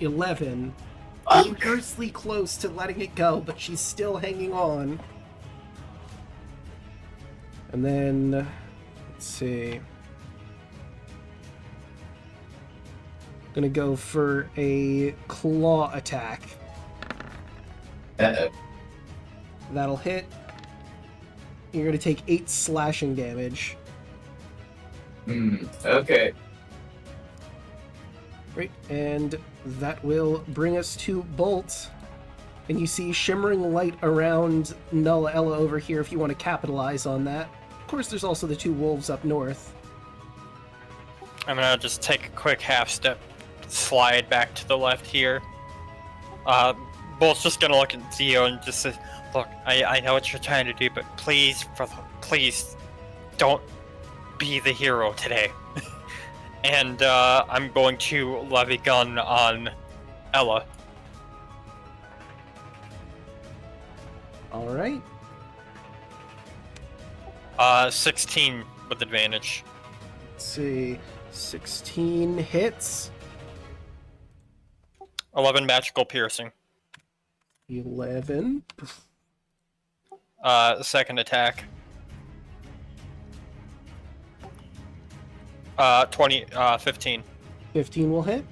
11. Dangerously close to letting it go, but she's still hanging on. And then, let's see. Gonna go for a claw attack. Uh-oh. That'll hit. You're gonna take 8 slashing damage. Okay. Right, and that will bring us to Bolt. And you see shimmering light around Null Ella over here if you want to capitalize on that. Of course, there's also the 2 wolves up north. I'm gonna just take a quick half step, slide back to the left here. Bolt's just gonna look at Zio and just say, "Look, I know what you're trying to do, but please, please, don't be the hero today." And I'm going to levy gun on Ella. Alright. 16 with advantage. Let's see. 16 hits. 11 magical piercing. 11. Second attack. 15. 15 will hit.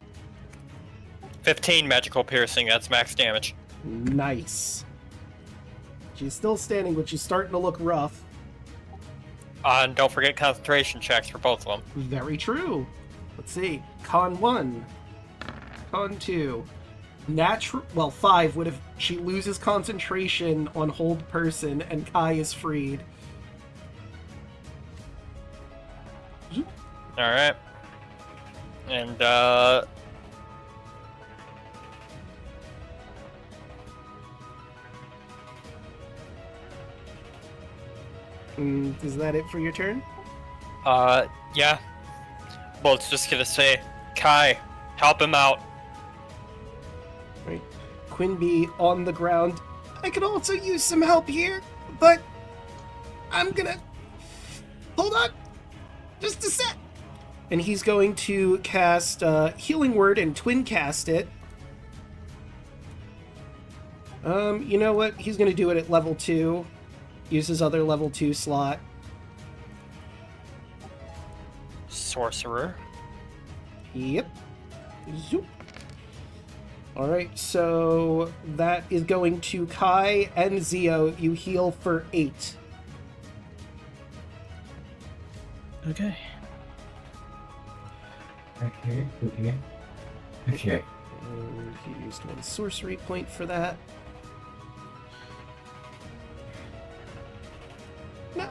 15 magical piercing, that's max damage. Nice. She's still standing, but she's starting to look rough. And don't forget concentration checks for both of them. Very true. Let's see. Con 1. Con 2. Well, 5 would if she loses concentration on hold person and Kai is freed. Alright. And, Is that it for your turn? yeah. Well, it's just gonna say, Kai, help him out. Right. Quinby on the ground. I could also use some help here, but I'm gonna... Hold on! Just a sec! And he's going to cast Healing Word and twin cast it. You know what? He's gonna do it at level 2. Use his other level 2 slot. sorcerer. Yep. Zoop. Alright, so that is going to Kai and Zio. You heal for 8. Okay. Okay. Okay. And he used 1 sorcery point for that. Now,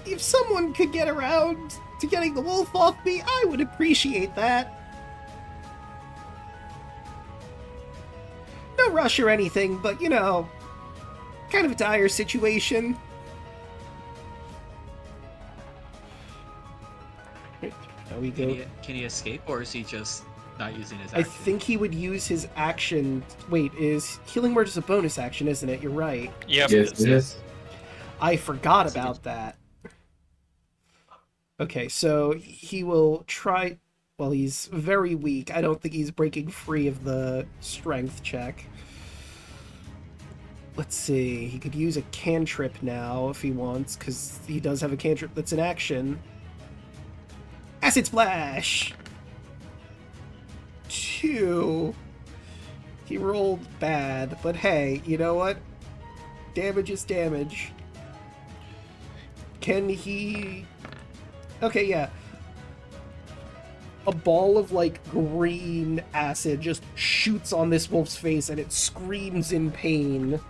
if someone could get around to getting the wolf off me, I would appreciate that. No rush or anything, but you know, kind of a dire situation. Right, now we go. Can he escape, or is he just not using his I action? think he would use his action. Wait, is Healing Word is a bonus action, isn't it? You're right. Yep. Yes, it is. I forgot about that. Okay, so he will try. Well, he's very weak. I don't think he's breaking free of the strength check. Let's see. He could use a cantrip now if he wants, because he does have a cantrip that's an action. Acid Splash! 2. He rolled bad, but hey, you know what? Damage is damage. Can he... Okay, yeah. A ball of, like, green acid just shoots on this wolf's face and it screams in pain.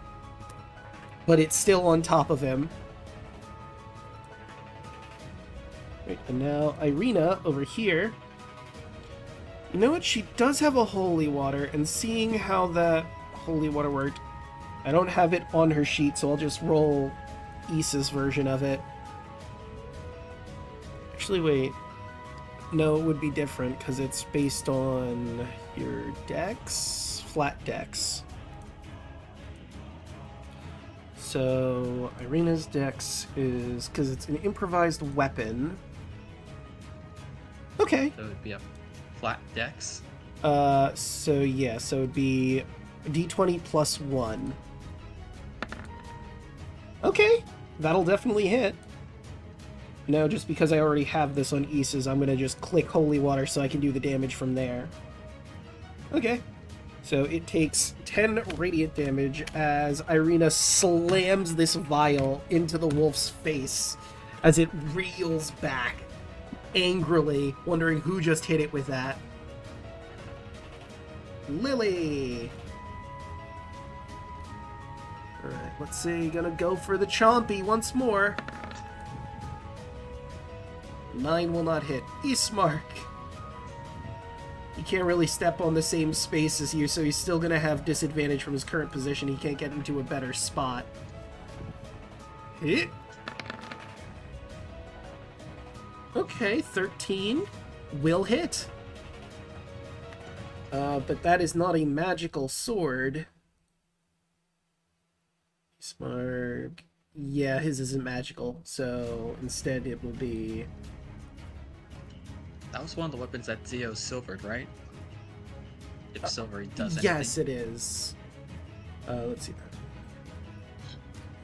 But it's still on top of him. Right, and now Irina, over here. You know what? She does have a holy water, and seeing how that holy water worked, I don't have it on her sheet, so I'll just roll Issa's version of it. Actually, wait. No, it would be different, because it's based on your dex? Flat dex. So, Irina's dex is... because it's an improvised weapon. Okay. So it would be a flat dex. So yeah, so it'd be d20 plus 1. Okay, that'll definitely hit. No, just because I already have this on Issa's, I'm gonna just click Holy Water so I can do the damage from there. Okay. So it takes 10 radiant damage as Irina slams this vial into the wolf's face as it reels back, angrily, wondering who just hit it with that. Lily! Alright, let's see, gonna go for the Chompy once more. 9 will not hit. Ismark! He can't really step on the same space as you, so he's still gonna have disadvantage from his current position. He can't get into a better spot. Hit! Okay, 13 will hit. But that is not a magical sword. Ismark... Yeah, his isn't magical, so instead it will be... That was one of the weapons that Zio silvered, right? If silver he does anything. Yes, it is. Let's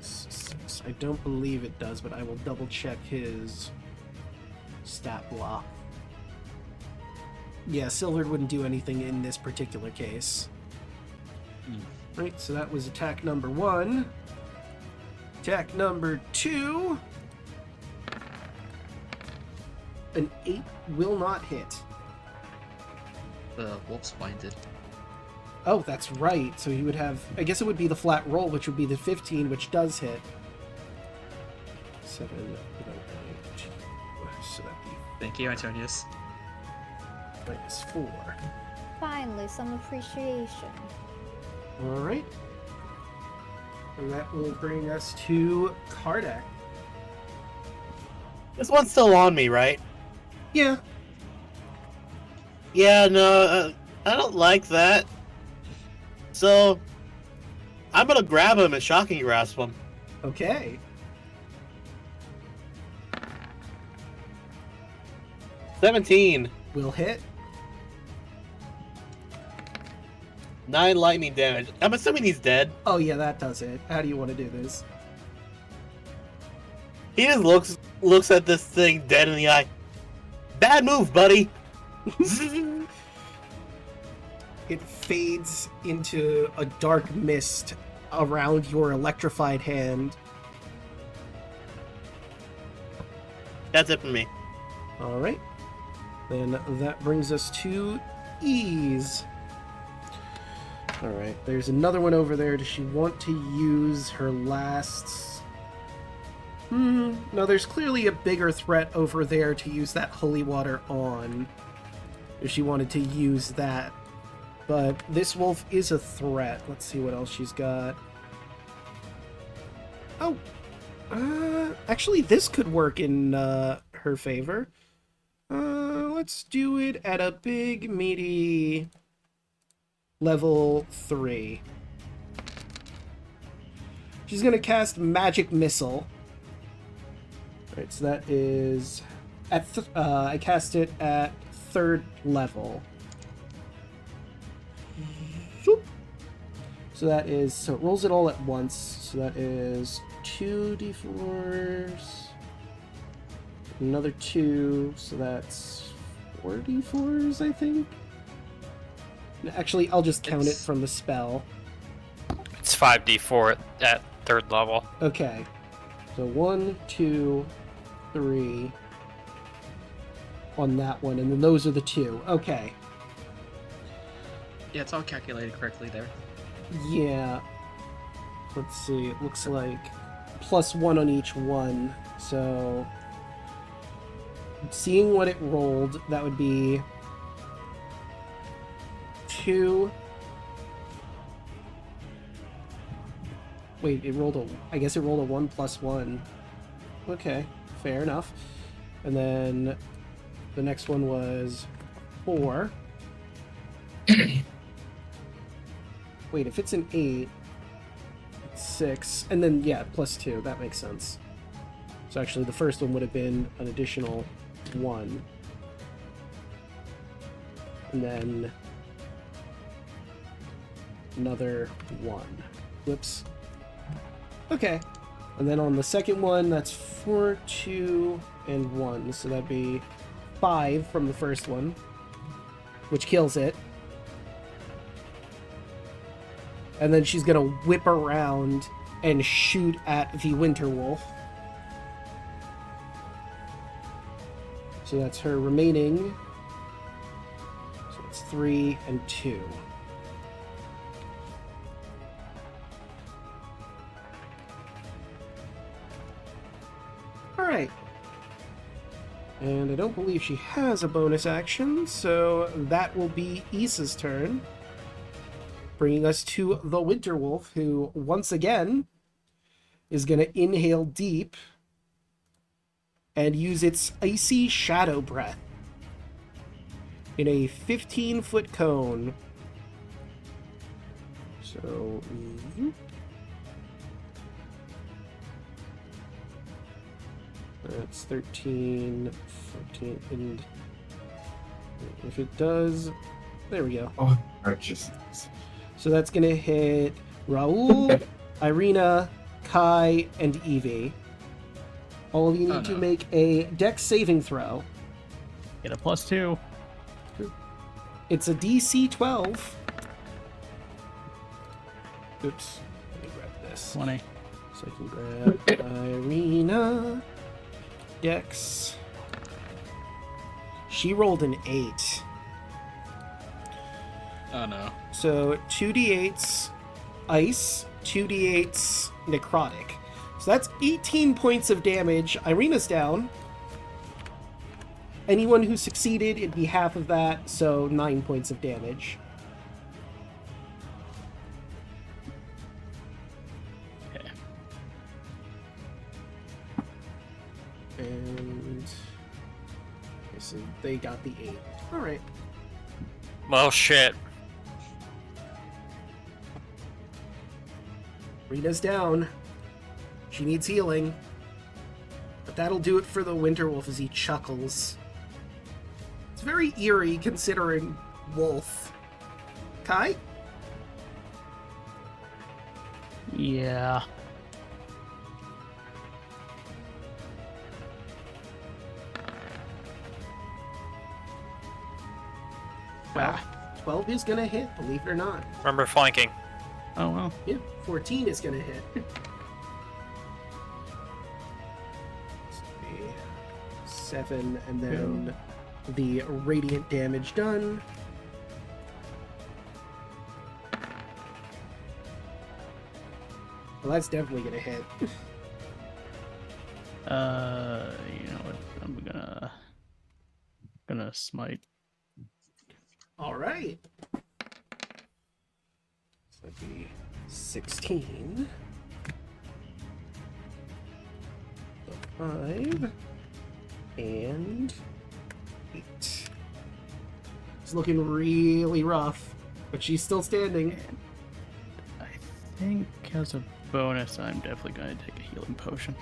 see. I don't believe it does, but I will double check his stat block. Yeah, silvered wouldn't do anything in this particular case. Right, so that was attack number 1. Attack number 2. An 8 will not hit. The wolf's blinded. Oh, that's right. So he would have... I guess it would be the flat roll, which would be the 15, which does hit. 7, 8, 2, so that'd be Thank you, Antonius. -4. Finally, some appreciation. Alright. And that will bring us to Kardak. This one's still on me, right? Yeah. Yeah, no, I don't like that. So, I'm gonna grab him and shocking grasp him. Okay. 17. Will hit. 9 lightning damage. I'm assuming he's dead. Oh yeah, that does it. How do you want to do this? He just looks at this thing dead in the eye. Bad move, buddy. It fades into a dark mist around your electrified hand. That's it for me. All right. Then that brings us to Ease. All right. There's another one over there. Does she want to use her last... No, there's clearly a bigger threat over there to use that holy water on. If she wanted to use that. But this wolf is a threat. Let's see what else she's got. Oh. Actually, this could work in her favor. Let's do it at a big, meaty level 3. She's going to cast Magic Missile. Alright, so that is... I cast it at 3rd level. So that is... So it rolls it all at once. So that is 2 d4s. Another 2. So that's 4 d4s, I think? Actually, I'll just count it from the spell. It's 5d4 at 3rd level. Okay. So 1, 2, 3 on that one, and then those are the 2. Okay. Yeah, it's all calculated correctly there. Yeah. Let's see. It looks like +1 on each one. So seeing what it rolled, that would be 2. Wait, it rolled a... I guess it rolled a 1 + 1. Okay, fair enough. And then the next one was 4. Wait, if it's an 8, it's 6. And then, yeah, +2. That makes sense. So actually, the first one would have been an additional 1. And then another 1. Whoops. Okay. And then on the second one, that's 4, 2, and 1. So that'd be 5 from the first one, which kills it. And then she's gonna whip around and shoot at the Winter Wolf. So that's her remaining. So it's 3 and 2. Alright. And I don't believe she has a bonus action, so that will be Issa's turn. Bringing us to the Winter Wolf, who, once again, is going to inhale deep and use its icy shadow breath in a 15-foot cone. So, that's 13, 14, and if it does, there we go. Oh, just. So that's going to hit Raoul, Irina, Kai, and Evie. All of you need to make a Dex saving throw. Get a +2. It's a DC 12. Oops. Let me grab this. 20. So I can grab Irina. Dex. She rolled an 8. Oh no. So 2d8s ice, 2d8s necrotic. So that's 18 points of damage. Irina's down. Anyone who succeeded, it'd be half of that, so 9 points of damage. Okay. And okay, so they got the 8. Alright. Well, shit. Rita's down. She needs healing. But that'll do it for the Winter Wolf as he chuckles. It's very eerie considering wolf. Kai? Yeah. 12 is gonna hit, believe it or not. Remember flanking. Oh well. Yeah, 14 is gonna hit. Let's see. 7, and then the radiant damage done. Well, that's definitely gonna hit. You know what? I'm gonna smite. All right. So that'd be 16. 5 and 8. It's looking really rough, but she's still standing. I think as a bonus, I'm definitely gonna take a healing potion.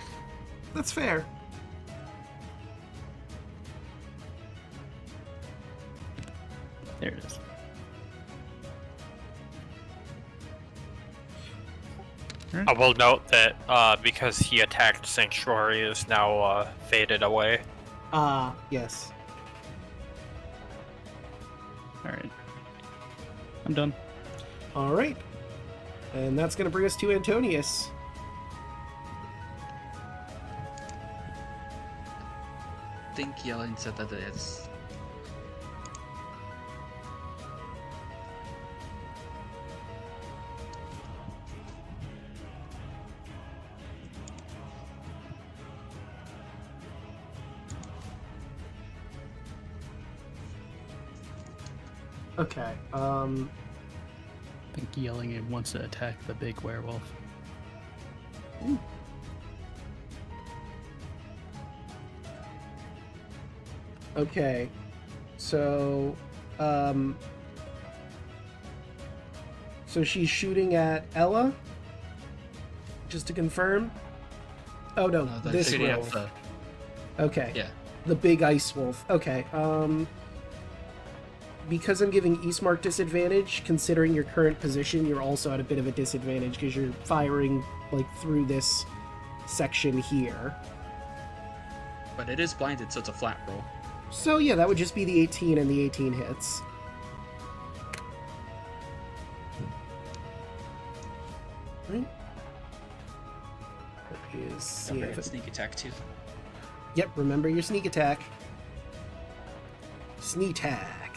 That's fair. There it is. I will note that because he attacked Sanctuary is now faded away. Yes. Alright. I'm done. All right. And that's going to bring us to Antonius. I think Yellen said that it's... Okay. I think yelling it wants to attack the big werewolf. Okay. So, so she's shooting at Ella? Just to confirm? Oh no, this shooting at wolf. the- Okay. Yeah. The big ice wolf. Okay. Because I'm giving Eastmark disadvantage, considering your current position, you're also at a bit of a disadvantage because you're firing like through this section here. But it is blinded, so it's a flat roll. So yeah, that would just be the 18, and the 18 hits. Right. That is see Okay, if it- sneak attack too. Yep, remember your sneak attack. Sneak attack.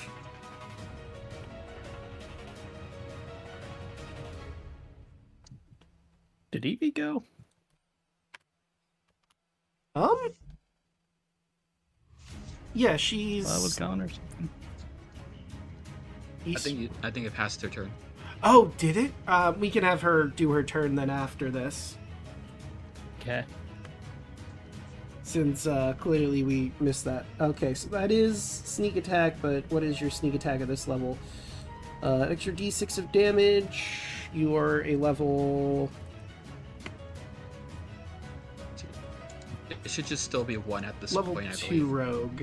Did Evie go? Yeah, she's. I was gone or something. I think it passed her turn. Oh, did it? We can have her do her turn then after this, Okay. since clearly we missed that. Okay, so that is sneak attack, but what is your sneak attack at this level? Extra d6 of damage. You are a level. It should just still be 1 at this Level point, I 2 believe. rogue.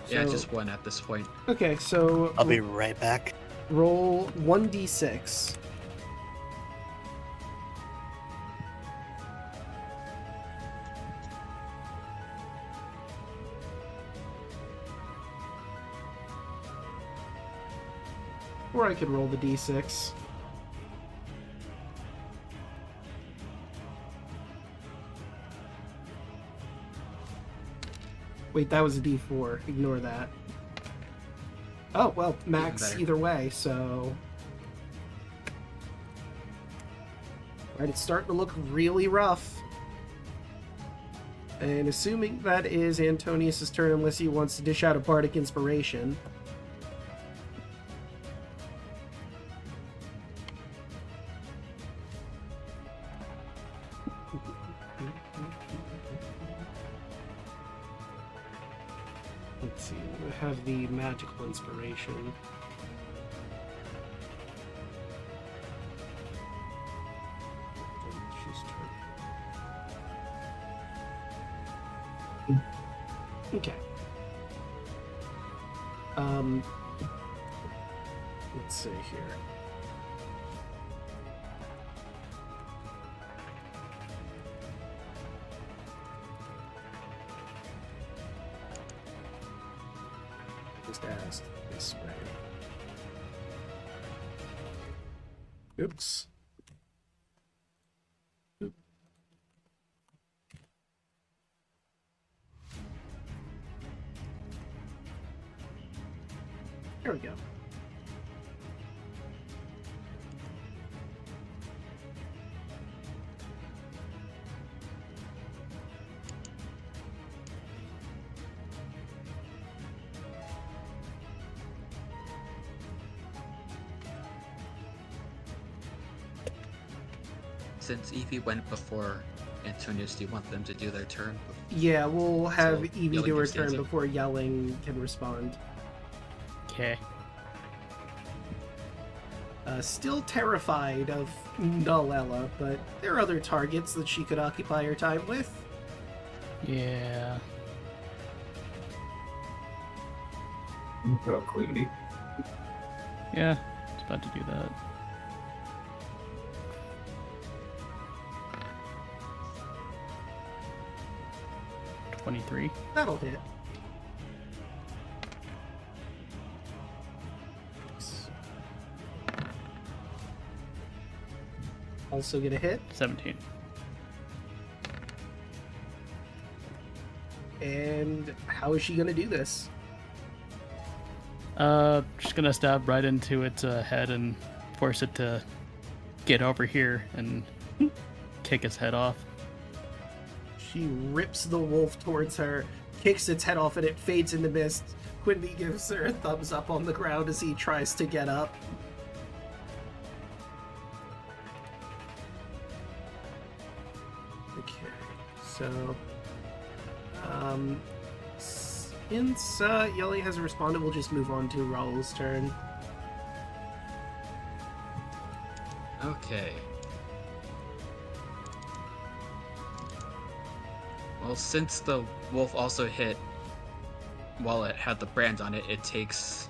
Yeah, So- just 1 at this point. Okay, so I'll be right back. roll 1d6. Or I could roll the d6. Wait, that was a d4. Ignore that. Oh, well, max better. either way, so... Alright, it's starting to look really rough. And assuming that is Antonius' turn, unless he wants to dish out a bardic inspiration. Let's see, we have the magical inspiration. Okay. Let's see here. just asked this way. Oops. Oop. There we go. Since Evie went before Antonius, do you want them to do their turn? Yeah, we'll have So, Evie Yelling do her can stand turn up. before Yelling can respond. Okay. Still terrified of Null Ella, but there are other targets that she could occupy her time with. Yeah. Oh, Queenie. Yeah. It's about to do that. That'll hit. Also get a hit. 17. And how is she gonna do this? Just gonna stab right into its head and force it to get over here and kick its head off. She rips the wolf towards her, kicks its head off, and it fades into mist. Quimby gives her a thumbs up on the ground as he tries to get up. Okay, so since Yelly hasn't responded, we'll just move on to Raoul's turn. Okay. Well, since the wolf also hit while it had the brand on it, it takes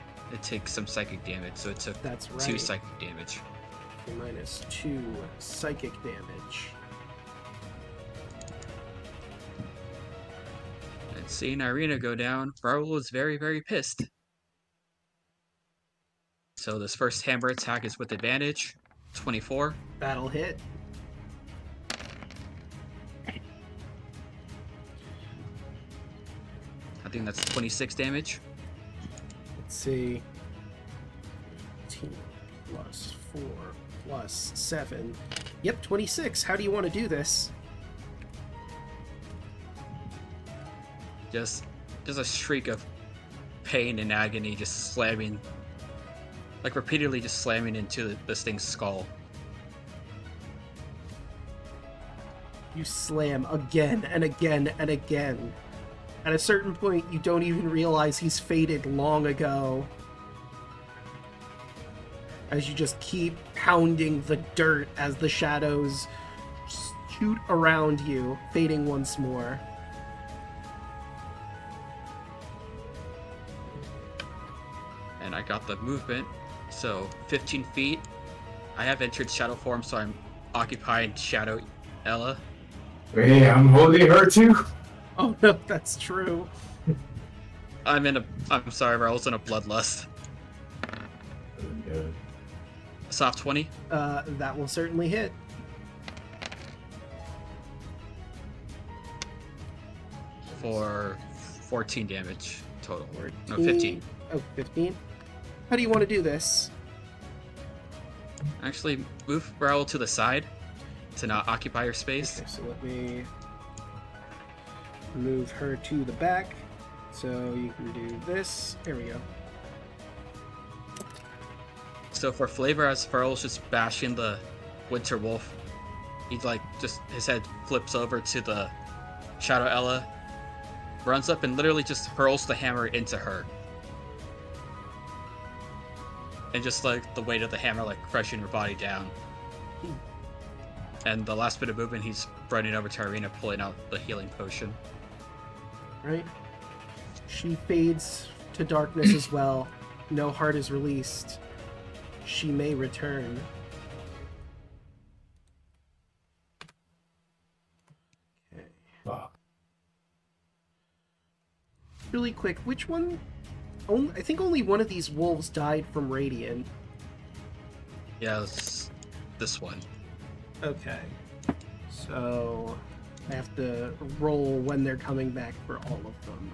some psychic damage, so it took That's right. 2 psychic damage. Minus 2 psychic damage. And seeing Irina go down, Raoul is very, very pissed. So this first hammer attack is with advantage, 24. That'll hit. I think that's 26 damage. Let's see. 18 plus 4 plus 7. Yep, 26. How do you want to do this? Just a shriek of pain and agony, just slamming, like repeatedly just slamming into this thing's skull. You slam again and again and again. At a certain point, you don't even realize he's faded long ago. As you just keep pounding the dirt as the shadows shoot around you, fading once more. And I got the movement, so 15 feet. I have entered shadow form, so I'm occupying Shadow Ella. Hey, I'm holding her too. Oh no, that's true. I'm sorry, Raoul's in a bloodlust. Soft 20. That will certainly hit. For 14 damage total. No, 15. 15. Oh, 15? How do you want to do this? Actually, move Raoul to the side to not occupy your space. Okay, so let me move her to the back. So you can do this. There we go. So for flavor, as Raoul's just bashing the Winter Wolf, he's like, just his head flips over to the Shadow Ella, runs up and literally just hurls the hammer into her. And just like the weight of the hammer like crushing her body down. And the last bit of movement, he's running over to Irina, pulling out the healing potion. Right? She fades to darkness as well. No heart is released. She may return. Okay. Fuck. Really quick, which one I think only one of these wolves died from radiant. Yeah, it's this one. Okay. So I have to roll when they're coming back for all of them.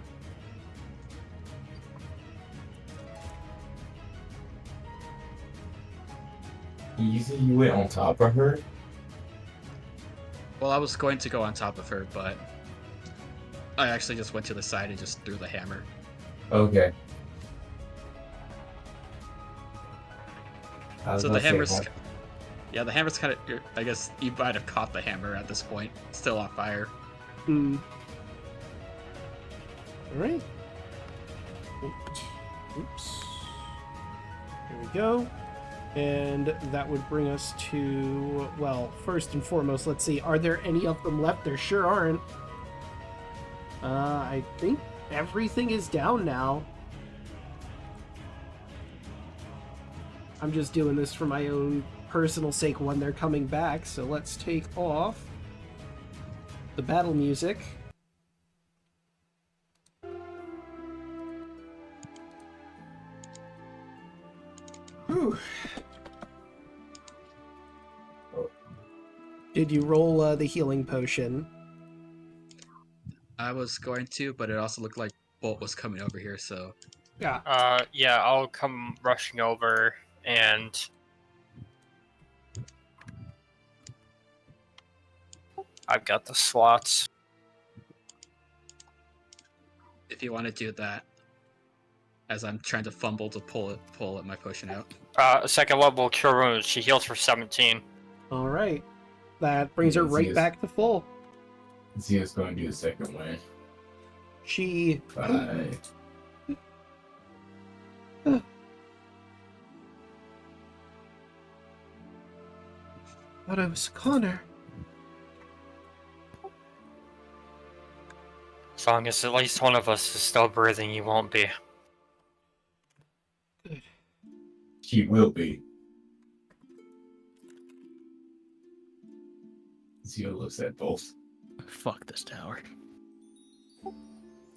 Easy, you went on top of her? Well, I was going to go on top of her, but I actually just went to the side and just threw the hammer. Okay. So the hammer's... Yeah, the hammer's kind of... I guess you might have caught the hammer at this point. It's still on fire. Hmm. Alright. Oops. Here we go. And that would bring us to... Well, first and foremost, let's see. Are there any of them left? There sure aren't. I think everything is down now. I'm just doing this for my own personal sake when they're coming back, so let's take off the battle music. Whew. Did you roll the healing potion? I was going to, but it also looked like Bolt was coming over here, so... Yeah. Yeah, I'll come rushing over and... I've got the slots. If you want to do that, as I'm trying to fumble to pull my potion out. Second level cure wounds. She heals for 17. All right. That brings her right back to full. Zia's going to do the second one. She... Bye. Thought I was Connor. As long as at least one of us is still breathing, you won't be. Good. She will be. Zia looks at both. Fuck this tower.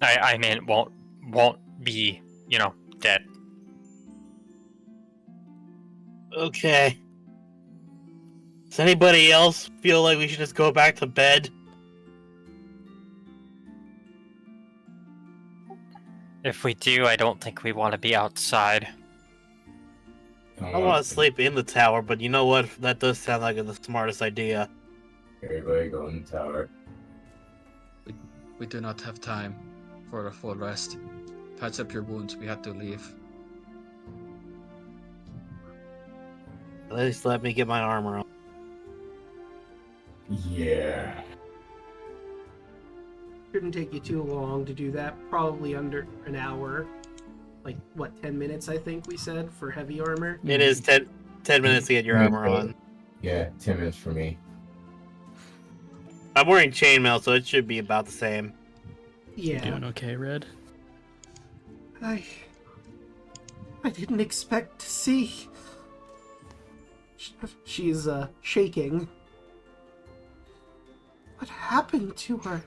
I mean, won't be, dead. Okay. Does anybody else feel like we should just go back to bed? If we do, I don't think we want to be outside. I want to sleep in the tower, but you know what? That does sound like the smartest idea. Everybody go in the tower. We do not have time for a full rest. Patch up your wounds, we have to leave. At least let me get my armor on. Yeah. Shouldn't take you too long to do that. Probably under an hour. Like, what, 10 minutes, I think we said, for heavy armor? It is 10 minutes to get your armor on. Yeah, 10 minutes for me. I'm wearing chainmail, so it should be about the same. Yeah. Doing okay, Red? I didn't expect to see. She's, shaking. What happened to her?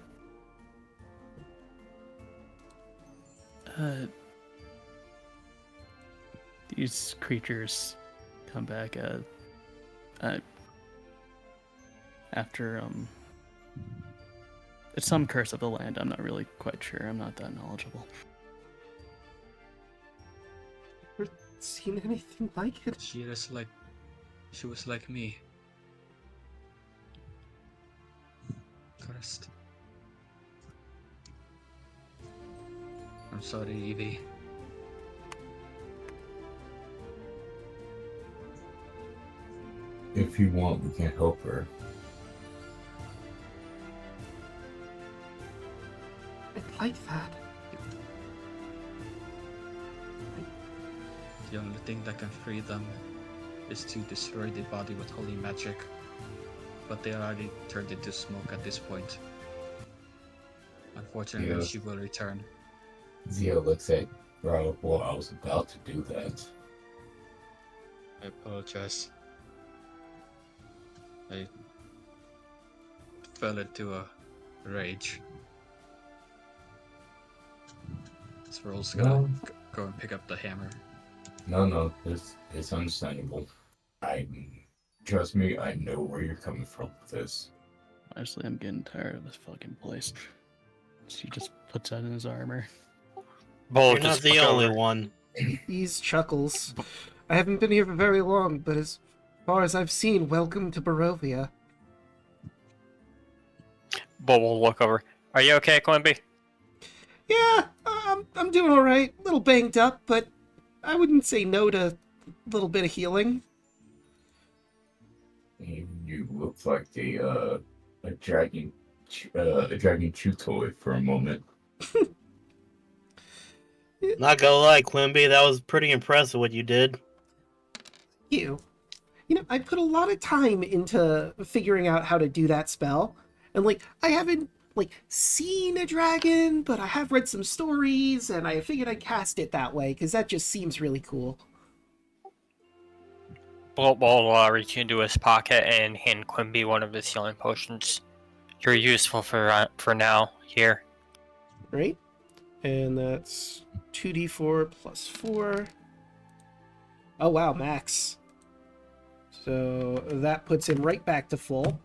These creatures come back after it's some curse of the land. I'm not really quite sure. I'm not that knowledgeable. Never seen anything like it. She was like me. Cursed. I'm sorry, Evie. If you want, we can help her. I'd like that. The only thing that can free them is to destroy the body with holy magic. But they already turned into smoke at this point. Unfortunately, Yeah. she will return. Zia looks at Raoul. Well, I was about to do that. I apologize. I fell into a rage. This Raoul's gonna go and pick up the hammer. No, it's understandable. Trust me, I know where you're coming from with this. Honestly, I'm getting tired of this fucking place. She just puts that in his armor. Bull You're not just the look only over. one. Ease chuckles. I haven't been here for very long, but as far as I've seen, welcome to Barovia. Bull will look over. Are you okay, Quimby? Yeah, I'm doing all right. A little banged up, but I wouldn't say no to a little bit of healing. You look like a dragon chew toy for a moment. Not gonna lie, Quimby, that was pretty impressive what you did. You know, I put a lot of time into figuring out how to do that spell, and I haven't seen a dragon, but I have read some stories, and I figured I'd cast it that way because that just seems really cool. Bull will reach into his pocket and hand Quimby one of his healing potions. You're useful for now. Here. Right? And that's 2d4 plus 4. Oh wow, max. So that puts him right back to full.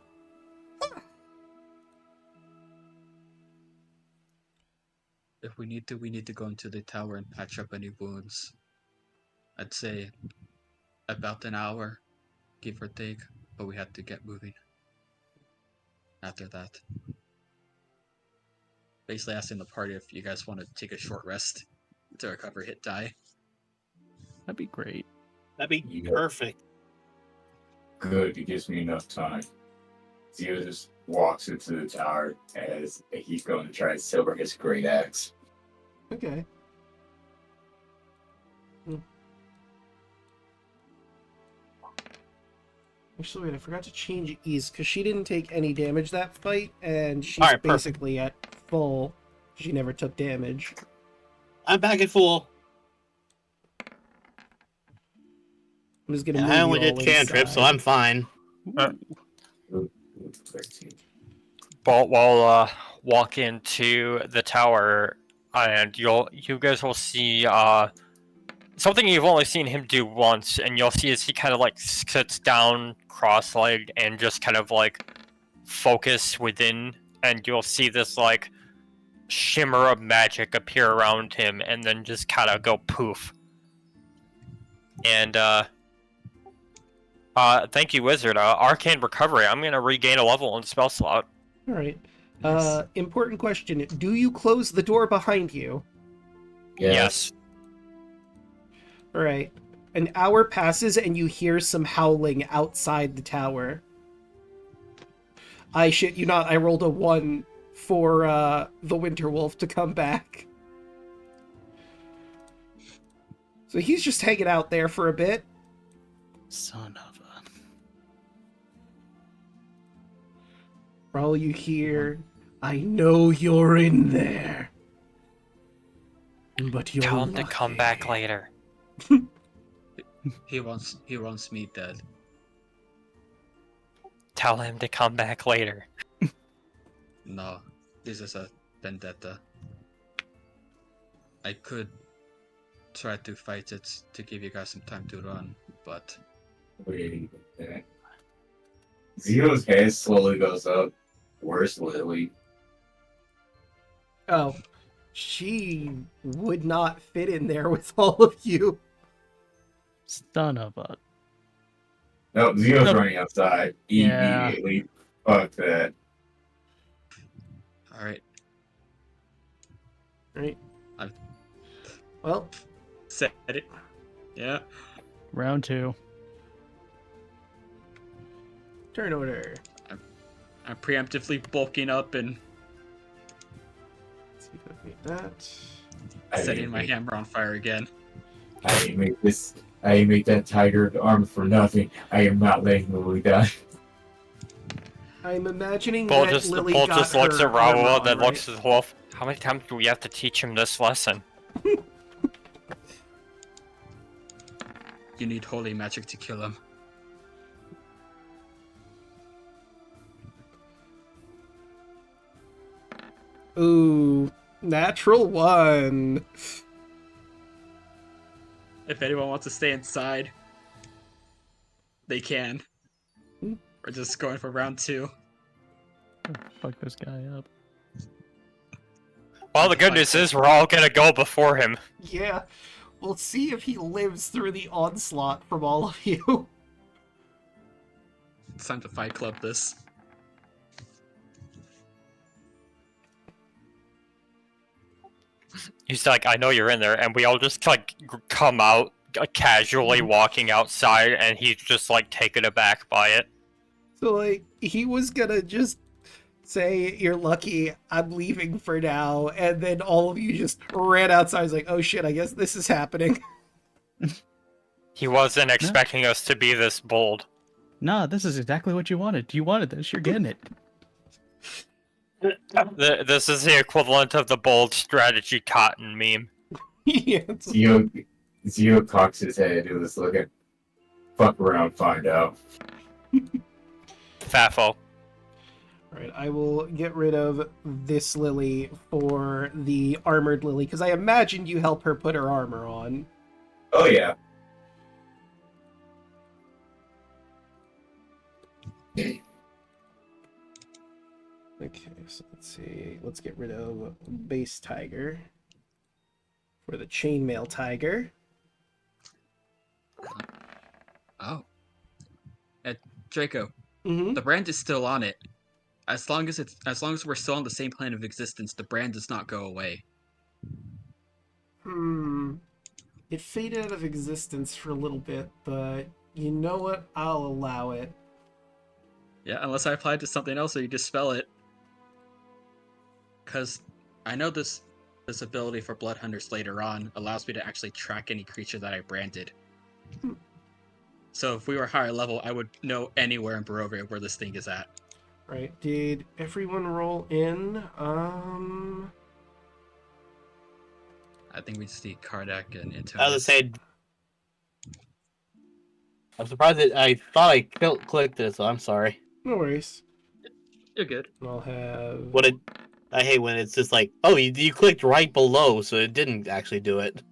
If we need to go into the tower and patch up any wounds. I'd say about an hour, give or take, but we have to get moving. After that. Basically asking the party if you guys want to take a short rest to recover hit die. That'd be great. That'd be Yeah. perfect. Good, it gives me enough time. Zio just walks into the tower as he's going to try to silver his great axe. Okay. Actually, wait, I forgot to change ease because she didn't take any damage that fight, and she's Alright, perfect. basically at full. She never took damage. I'm back at full. I'm just gonna And move I only you did all cantrip, so inside. I'm fine. Ooh, 13. Bolt will walk into the tower, and you guys will see something you've only seen him do once, and you'll see as he kind of sits down cross-legged and just kind of focus within, and you'll see this shimmer of magic appear around him, and then just kind of go poof. And thank you, Wizard. Arcane Recovery. I'm gonna regain a level in spell slot. All right. Nice. Important question: do you close the door behind you? Yes. All right. An hour passes, and you hear some howling outside the tower. I shit you not. I rolled a 1 for the Winter Wolf to come back. So he's just hanging out there for a bit. Son of a... Raoul, you hear, I know you're in there. But you're Tell him to come lucky." back later. He wants me dead. Tell him to come back later. No, this is a vendetta. I could try to fight it to give you guys some time to run, but Wait a minute. Zio's head slowly goes up. Where's Lily? Oh, she would not fit in there with all of you. Son of a... No, Zio's No. running outside Yeah. immediately. Fuck that. alright. Right. I've- Well, Said it. Yeah. Round 2. turn order. I'm preemptively bulking up and Let's see if I made that. setting my hammer on fire again. I ain't make that tiger armor for nothing. I am not letting Lily die. I'm imagining Bull that just Lily Bull got just looks her at Raoul, armor then on, looks right? at the wolf. How many times do we have to teach him this lesson? You need holy magic to kill him. Ooh, natural 1. If anyone wants to stay inside, they can. We're just going for round 2. Fuck this guy up. Well, the good news is we're all gonna go before him. Yeah. We'll see if he lives through the onslaught from all of you. It's time to Fight Club this. He's like, I know you're in there, and we all just like come out casually walking outside, and he's just like taken aback by it. So, like, he was gonna just say, "You're lucky, I'm leaving for now," and then all of you just ran outside. He's like, "Oh shit, I guess this is happening." He wasn't expecting us to be this bold. Nah, this is exactly what you wanted. You wanted this, you're getting it. This is the equivalent of the bold strategy cotton meme. Yeah, Zio cocks his head. It was looking. Fuck around, find out. Fafo. Alright, I will get rid of this lily for the armored lily, because I imagine you help her put her armor on. Oh yeah. Okay, so let's see. Let's get rid of base tiger for the chainmail tiger. Oh. Draco, Mm-hmm. the brand is still on it. As long as we're still on the same plane of existence, the brand does not go away. It faded out of existence for a little bit, but you know what? I'll allow it. Yeah, unless I apply it to something else or you dispel it. Because I know this ability for Blood Hunters later on allows me to actually track any creature that I branded. So if we were higher level, I would know anywhere in Barovia where this thing is at. Right, did everyone roll in? I think we just need Kardak and Antonio. I was saying, I'm surprised that I thought I clicked it, so I'm sorry. No worries. You're good. I'll have... I hate when it's just like, oh, you clicked right below, so it didn't actually do it.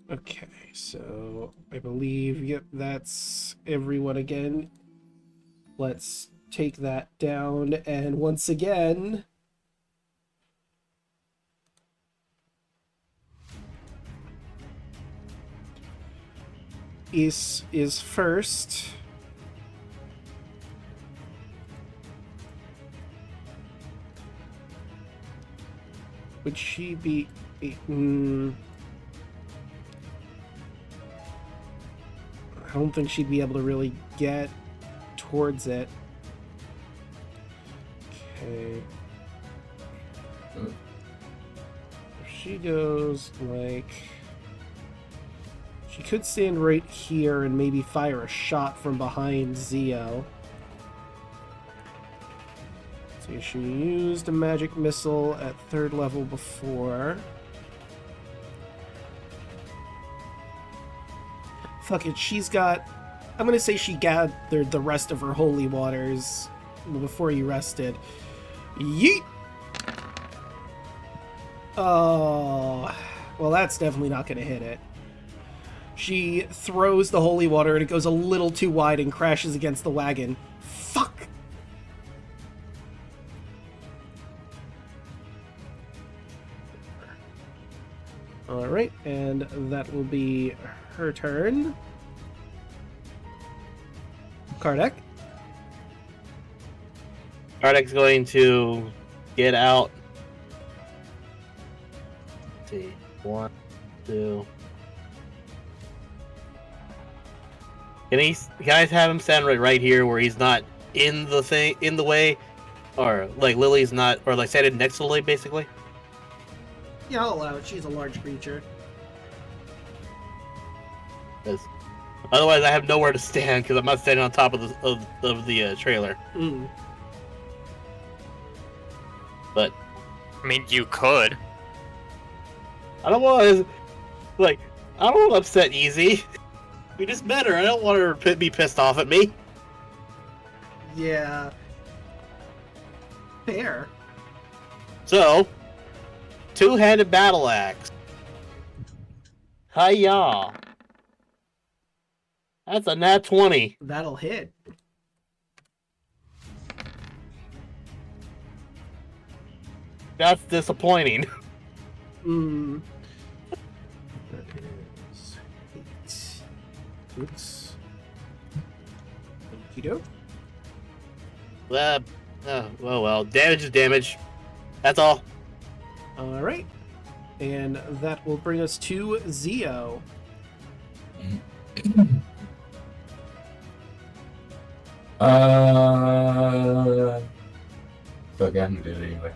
Okay, so I believe, yep, that's everyone again. Let's take that down, and once again... is first. Would she be... I don't think she'd be able to really get towards it. Okay. If she goes, like... She could stand right here and maybe fire a shot from behind Zio. See, she used a magic missile at 3rd level before. Fuck it, she's got... I'm gonna say she gathered the rest of her holy waters before you rested. Yeet! Oh... Well, that's definitely not gonna hit it. She throws the holy water and it goes a little too wide and crashes against the wagon. Fuck! Alright, and that will be her turn. Kardek? Kardek's going to get out. Let's see. 1, 2... Can I have him stand right here where he's not in the way, or like Lily's not, or like standing next to Lily basically? Yeah, I'll allow it. She's a large creature. Because otherwise, I have nowhere to stand because I'm not standing on top of the trailer. But I mean, you could. I don't want to upset Easy. We just met her. I don't want her to be pissed off at me. Yeah. Fair. So, 2-handed battle axe. Hiya! That's a nat 20. That'll hit. That's disappointing. Hmm. That is 8. Oops. Okey-doke. Well. Damage is damage. That's all. All right. And that will bring us to Zio. Fuck, I'm gonna do it anyway.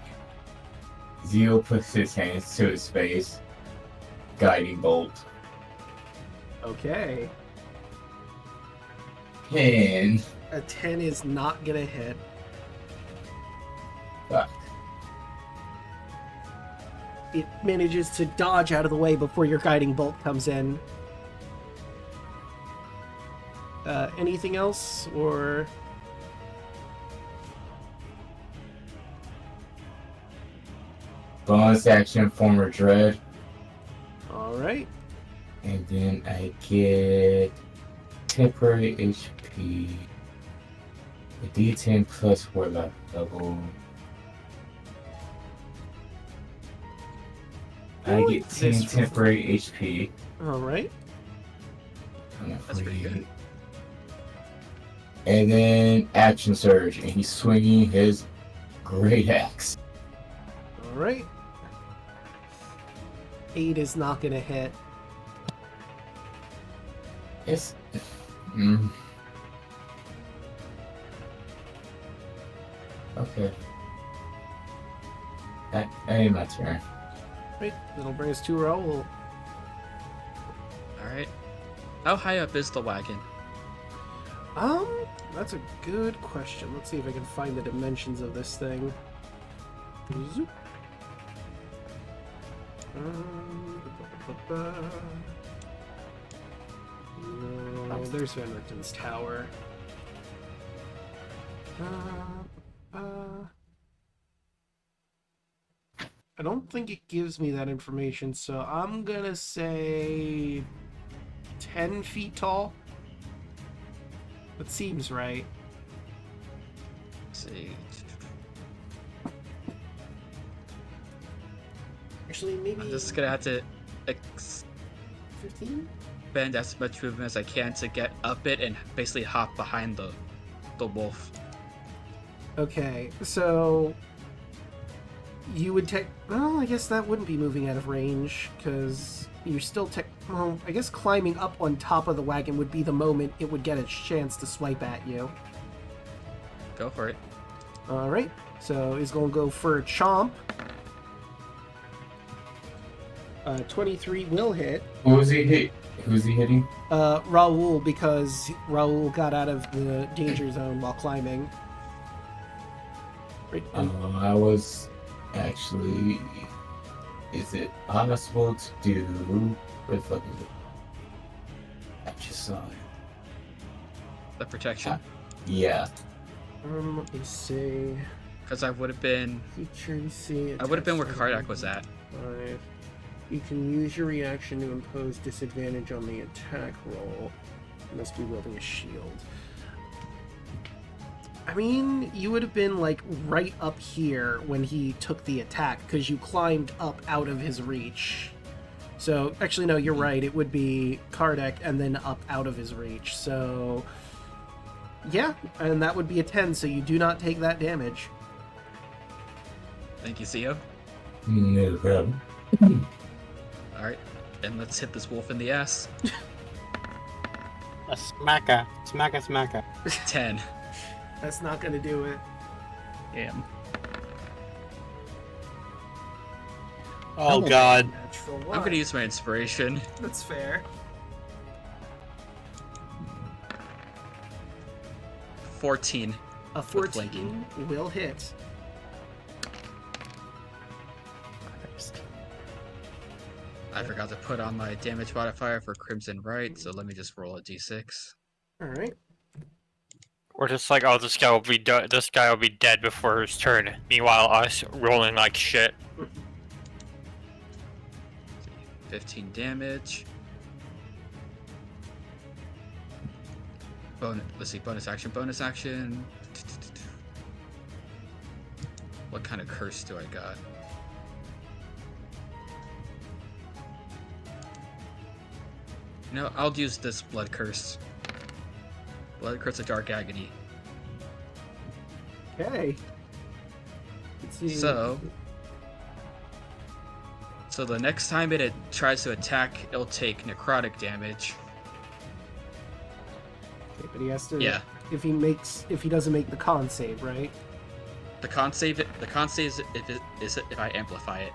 Zio puts his hands to his face. Guiding bolt. Okay. And A 10 is not gonna hit. fuck. It manages to dodge out of the way before your guiding bolt comes in. Anything else, or... Bonus action, former dread. Alright. And then I get temporary HP. A D10 plus warlock level. I get 10 temporary HP. Alright. That's pretty good. And then action surge, and he's swinging his great axe. Alright. 8 is not gonna hit. It's. Okay. That ain't my turn. Right, that'll bring us to Raoul. Alright. How high up is the wagon? That's a good question. Let's see if I can find the dimensions of this thing. Zoop. No, there's Van Richten's tower. I don't think it gives me that information, so I'm gonna say 10 feet tall. That seems right. Let's see. Actually, maybe I'm just gonna have to 15? expend as much movement as I can to get up it and basically hop behind the wolf. Okay, so you would take. Well, I guess that wouldn't be moving out of range because you're still. Well, I guess climbing up on top of the wagon would be the moment it would get a chance to swipe at you. Go for it. All right, so he's gonna go for a chomp. 23 will hit. Who's he hitting? Raoul, because Raoul got out of the danger zone while climbing. Right. I was actually. Is it possible to do? Where the fuck is it? I just saw it. The protection. Yeah. Let me see. Because I would have been. Feature, see. I would have been where Kardak was at. 5. You can use your reaction to impose disadvantage on the attack roll. You must be wielding a shield. I mean, you would have been like right up here when he took the attack because you climbed up out of his reach. So, actually, no, you're right. It would be Kardak and then up out of his reach. So, yeah, and that would be a 10, so you do not take that damage. Thank you, Zio. No problem. Alright, then let's hit this wolf in the ass. A smacker. Smacker. 10. That's not going to do it. Damn. Oh god. Natural I'm one. gonna use my inspiration. That's fair. 14. A With 14 flanking. will hit. I forgot to put on my damage modifier for Crimson Right, so let me just roll a d6. All right. We're just like, oh, this guy will be this guy will be dead before his turn. Meanwhile, us rolling like shit. 15 damage. Let's see, bonus action, bonus action. What kind of curse do I got? No, I'll use this blood curse. Blood curse of dark agony. Okay. Let's see. So the next time it tries to attack, it'll take necrotic damage. Okay, but he has to. Yeah. If he doesn't make the con save, right? The con save is if I amplify it.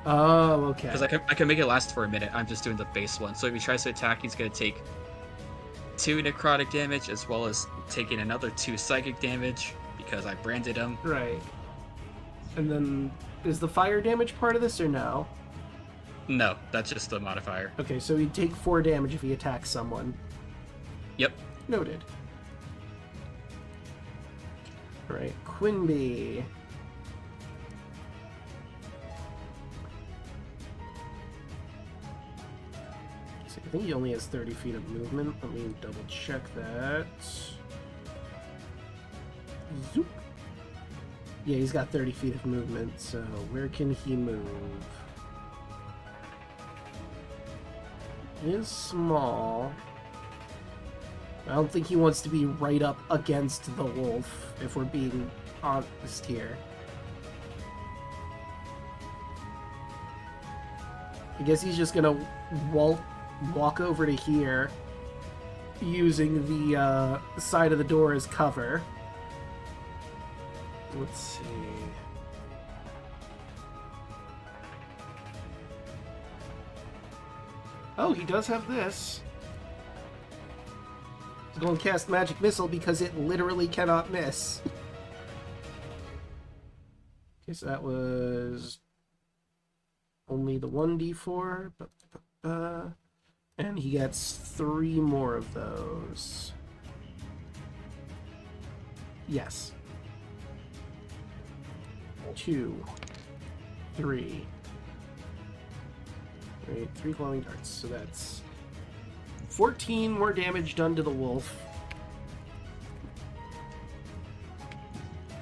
Oh, okay. Because I can make it last for a minute. I'm just doing the base one. So if he tries to attack, he's gonna take 2 necrotic damage as well as taking another 2 psychic damage because I branded him. Right. And then is the fire damage part of this or no? No, that's just the modifier. Okay, so he'd take 4 damage if he attacks someone. Yep. Noted. Alright, Quinby. So I think he only has 30 feet of movement. Let me double check that. Zoop. Yeah, he's got 30 feet of movement, so where can he move? He is small. I don't think he wants to be right up against the wolf, if we're being honest here. I guess he's just gonna walk over to here, using the side of the door as cover. Let's see. Oh, he does have this. He's going to cast Magic Missile because it literally cannot miss. Okay, so that was only the 1d4. And he gets 3 more of those. Yes. 2, 3. Right, 3 glowing darts. So that's 14 more damage done to the wolf.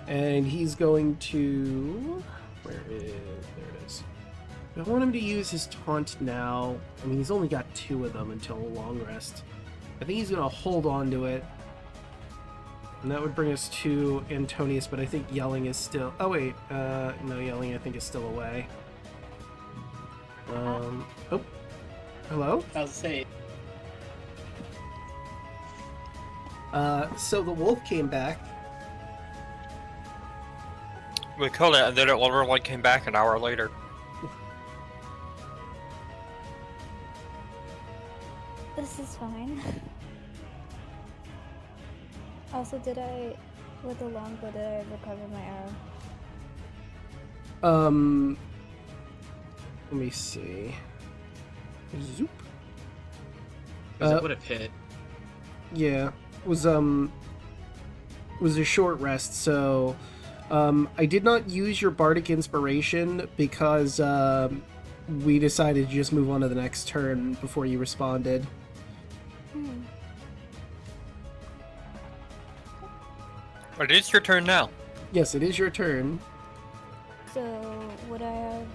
And he's going to... There it is. I want him to use his taunt now. I mean, he's only got 2 of them until a long rest. I think he's going to hold on to it. And that would bring us to Antonius, but I think yelling is still... Oh, wait. No, yelling I think is still away. Oh. Hello? I'll say. So the wolf came back. We killed it, and then it literally came back an hour later. This is fine. Also, with the longbow, did I recover my arrow? Let me see. Zoop. Because it would have hit. Yeah. Was a short rest, so I did not use your bardic inspiration because we decided to just move on to the next turn before you responded. But it is your turn now. Yes, it is your turn. So, would I have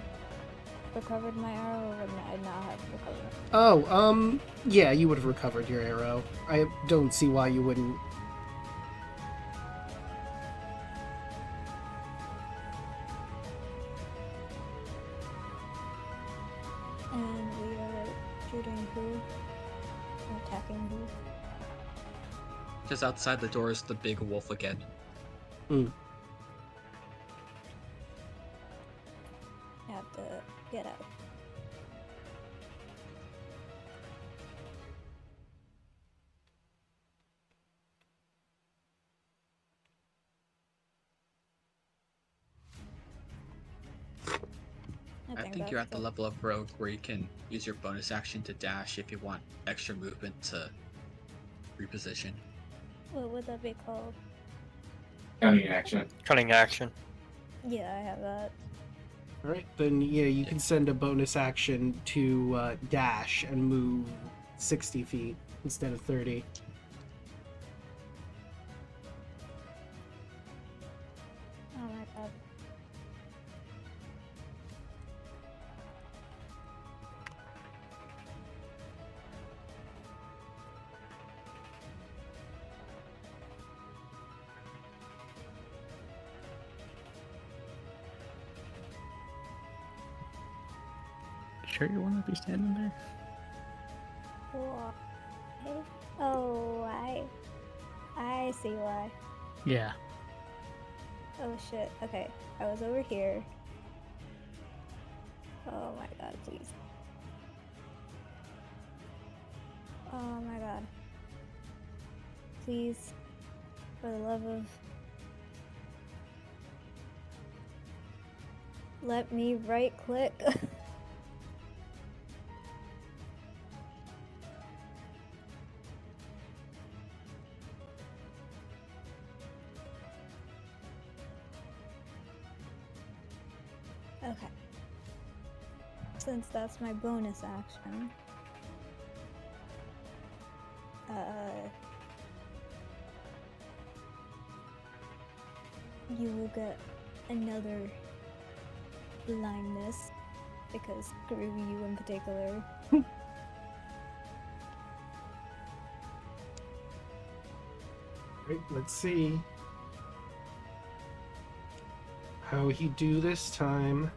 recovered my arrow, or would I not have recovered it? Oh, yeah, you would have recovered your arrow. I don't see why you wouldn't. And we are shooting who? Or attacking who? Just outside the door is the big wolf again. Hmm. I have to get out. I think you're at the level of rogue where you can use your bonus action to dash if you want extra movement to reposition. What would that be called? Cunning action. Cunning action. Yeah, I have that. Alright, then yeah, you can send a bonus action to dash and move 60 feet instead of 30. sure you want to be standing there? Why? Oh, I see why. Yeah. Oh shit. Okay, I was over here. Oh my god, please. Oh my god. Please, for the love of... Let me right click. Okay. Since that's my bonus action. You will get another blindness, because screw you in particular. Right, let's see how he do this time.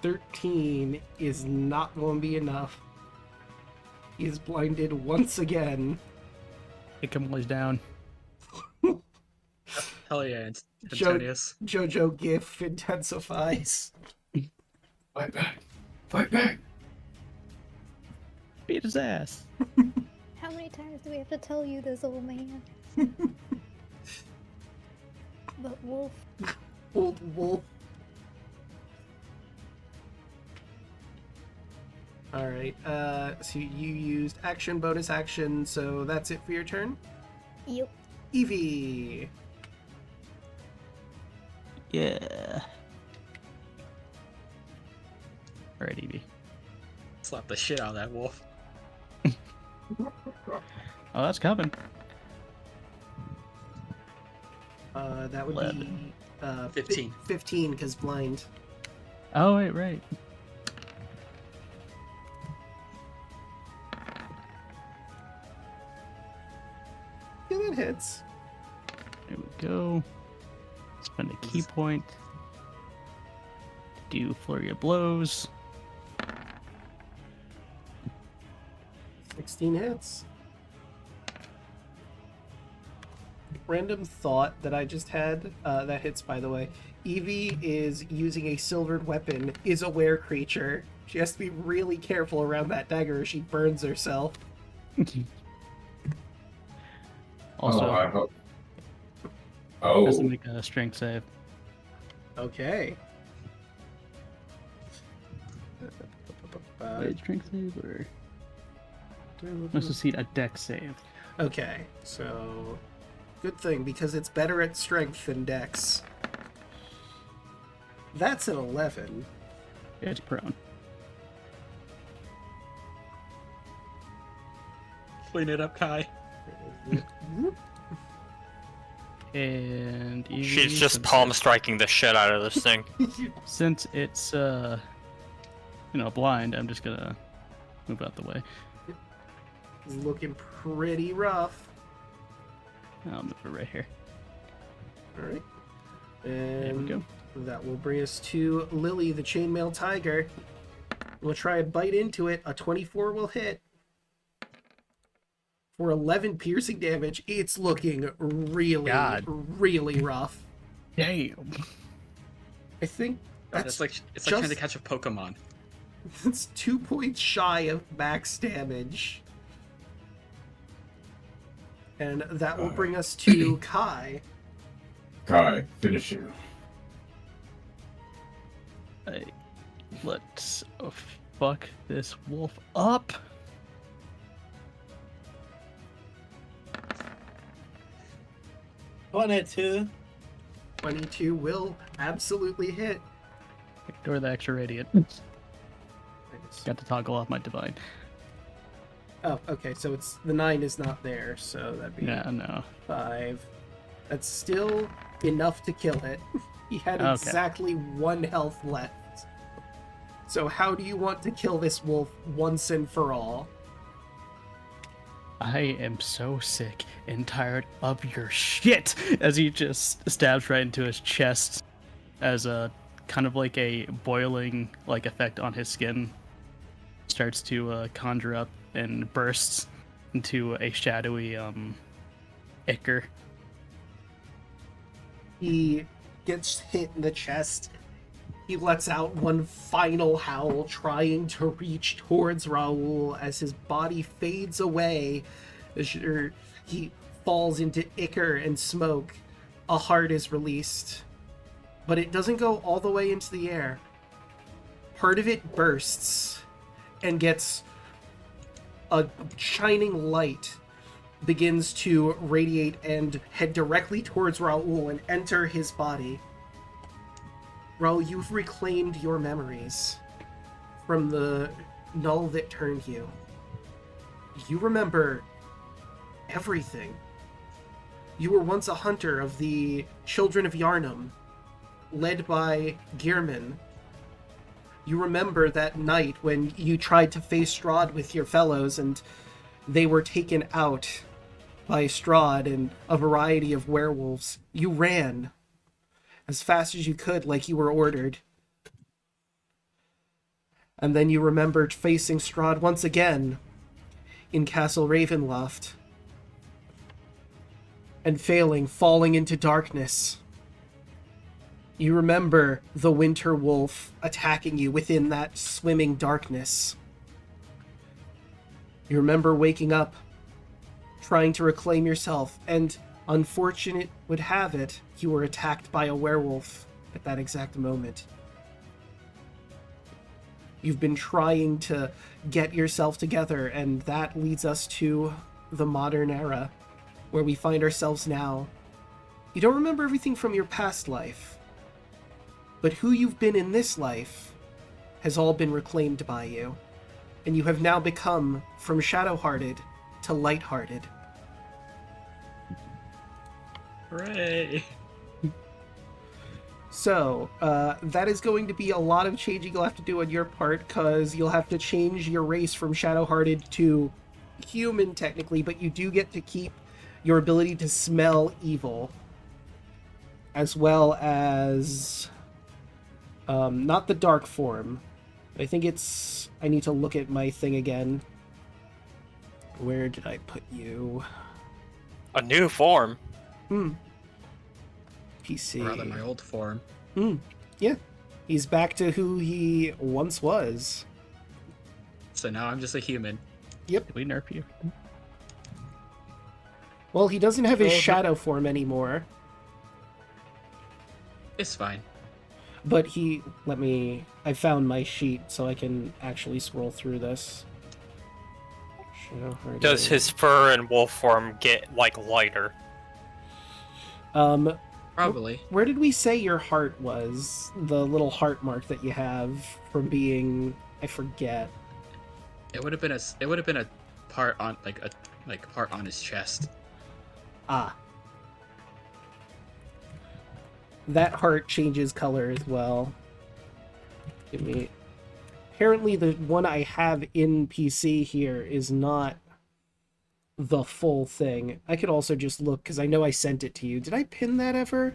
$13 is not going to be enough. He is blinded once again. Kick him while he's down. Hell yeah, Antonius. Jojo GIF intensifies. Fight back! Fight back! Beat his ass. How many times do we have to tell you this, old man? But Wolf. Old wolf. Alright, so you used action, bonus action, so that's it for your turn? Yep. Evie! Yeah. Alright, Evie. Slap the shit out of that wolf. Oh, that's coming. That would 11. be 15. 15, because blind. Oh, wait, right. Yeah, that hits. There we go. Spend a key point. Do flurry of blows. 16 hits. Random thought that I just had, that hits, by the way. Evie is using a silvered weapon, is a were creature. She has to be really careful around that dagger or she burns herself. Also, I hope. has to Oh, make a strength save. Okay. Wait, strength save or must succeed a dex save. Okay, so good thing because it's better at strength than dex. That's an 11. It's prone. Clean it up, Kai. And Evie, She's just since palm striking the shit out of this thing. Since it's blind, I'm just gonna move out the way. It's looking pretty rough. I'll move it right here. Alright. There we And go. that will bring us to Lily, the chainmail tiger. We'll try and bite into it. A 24 will hit. For 11 piercing damage, it's looking really, God. really rough. Damn. I think It's like trying to catch a Pokemon. that's 2 points shy of max damage. And that will bring us to Kai. Kai, finish him. Let's fuck this wolf up. One at 2. 22 will absolutely hit. Ignore the extra radiant. Got to toggle off my divine. Oh, okay, so it's the 9 is not there, so that'd be Yeah, no. 5. That's still enough to kill it. He had Okay. exactly 1 health left. So how do you want to kill this wolf once and for all? I am so sick and tired of your shit as he just stabs right into his chest as a kind of like a boiling like effect on his skin starts to conjure up and bursts into a shadowy ichor. He gets hit in the chest. He lets out one final howl, trying to reach towards Raoul as his body fades away. As he falls into ichor and smoke. A heart is released, but it doesn't go all the way into the air. Part of it bursts and gets a shining light begins to radiate and head directly towards Raoul and enter his body. Raoul, you've reclaimed your memories from the null that turned you. You remember everything. You were once a hunter of the Children of Yharnam, led by Gearman. You remember that night when you tried to face Strahd with your fellows and they were taken out by Strahd and a variety of werewolves. You ran as fast as you could, like you were ordered. And then you remembered facing Strahd once again in Castle Ravenloft and failing, falling into darkness. You remember the Winter Wolf attacking you within that swimming darkness. You remember waking up, trying to reclaim yourself, and unfortunate would have it, you were attacked by a werewolf at that exact moment. You've been trying to get yourself together, and that leads us to the modern era, where we find ourselves now. You don't remember everything from your past life, but who you've been in this life has all been reclaimed by you, and you have now become from shadow-hearted to light-hearted. Hooray! So, that is going to be a lot of changing you'll have to do on your part, because you'll have to change your race from shadow-hearted to human, technically, but you do get to keep your ability to smell evil, as well as not the dark form. I think it's... I need to look at my thing again. Where did I put you? A new form. PC. Or rather, my old form. Yeah. He's back to who he once was. So now I'm just a human. Yep. Did we nerf you? Well, he doesn't have his Well, shadow form anymore. It's fine. But he... Let me... I found my sheet so I can actually scroll through this. Shadow-hearted. Does his fur and wolf form get, like, lighter? Probably. Where did we say your heart was? The little heart mark that you have from being... I forget. It would have been a part on part on his chest. Ah. That heart changes color as well. Give me... Apparently the one I have in PC here is not the full thing. I could also just look, because I know I sent it to you. Did I pin that ever?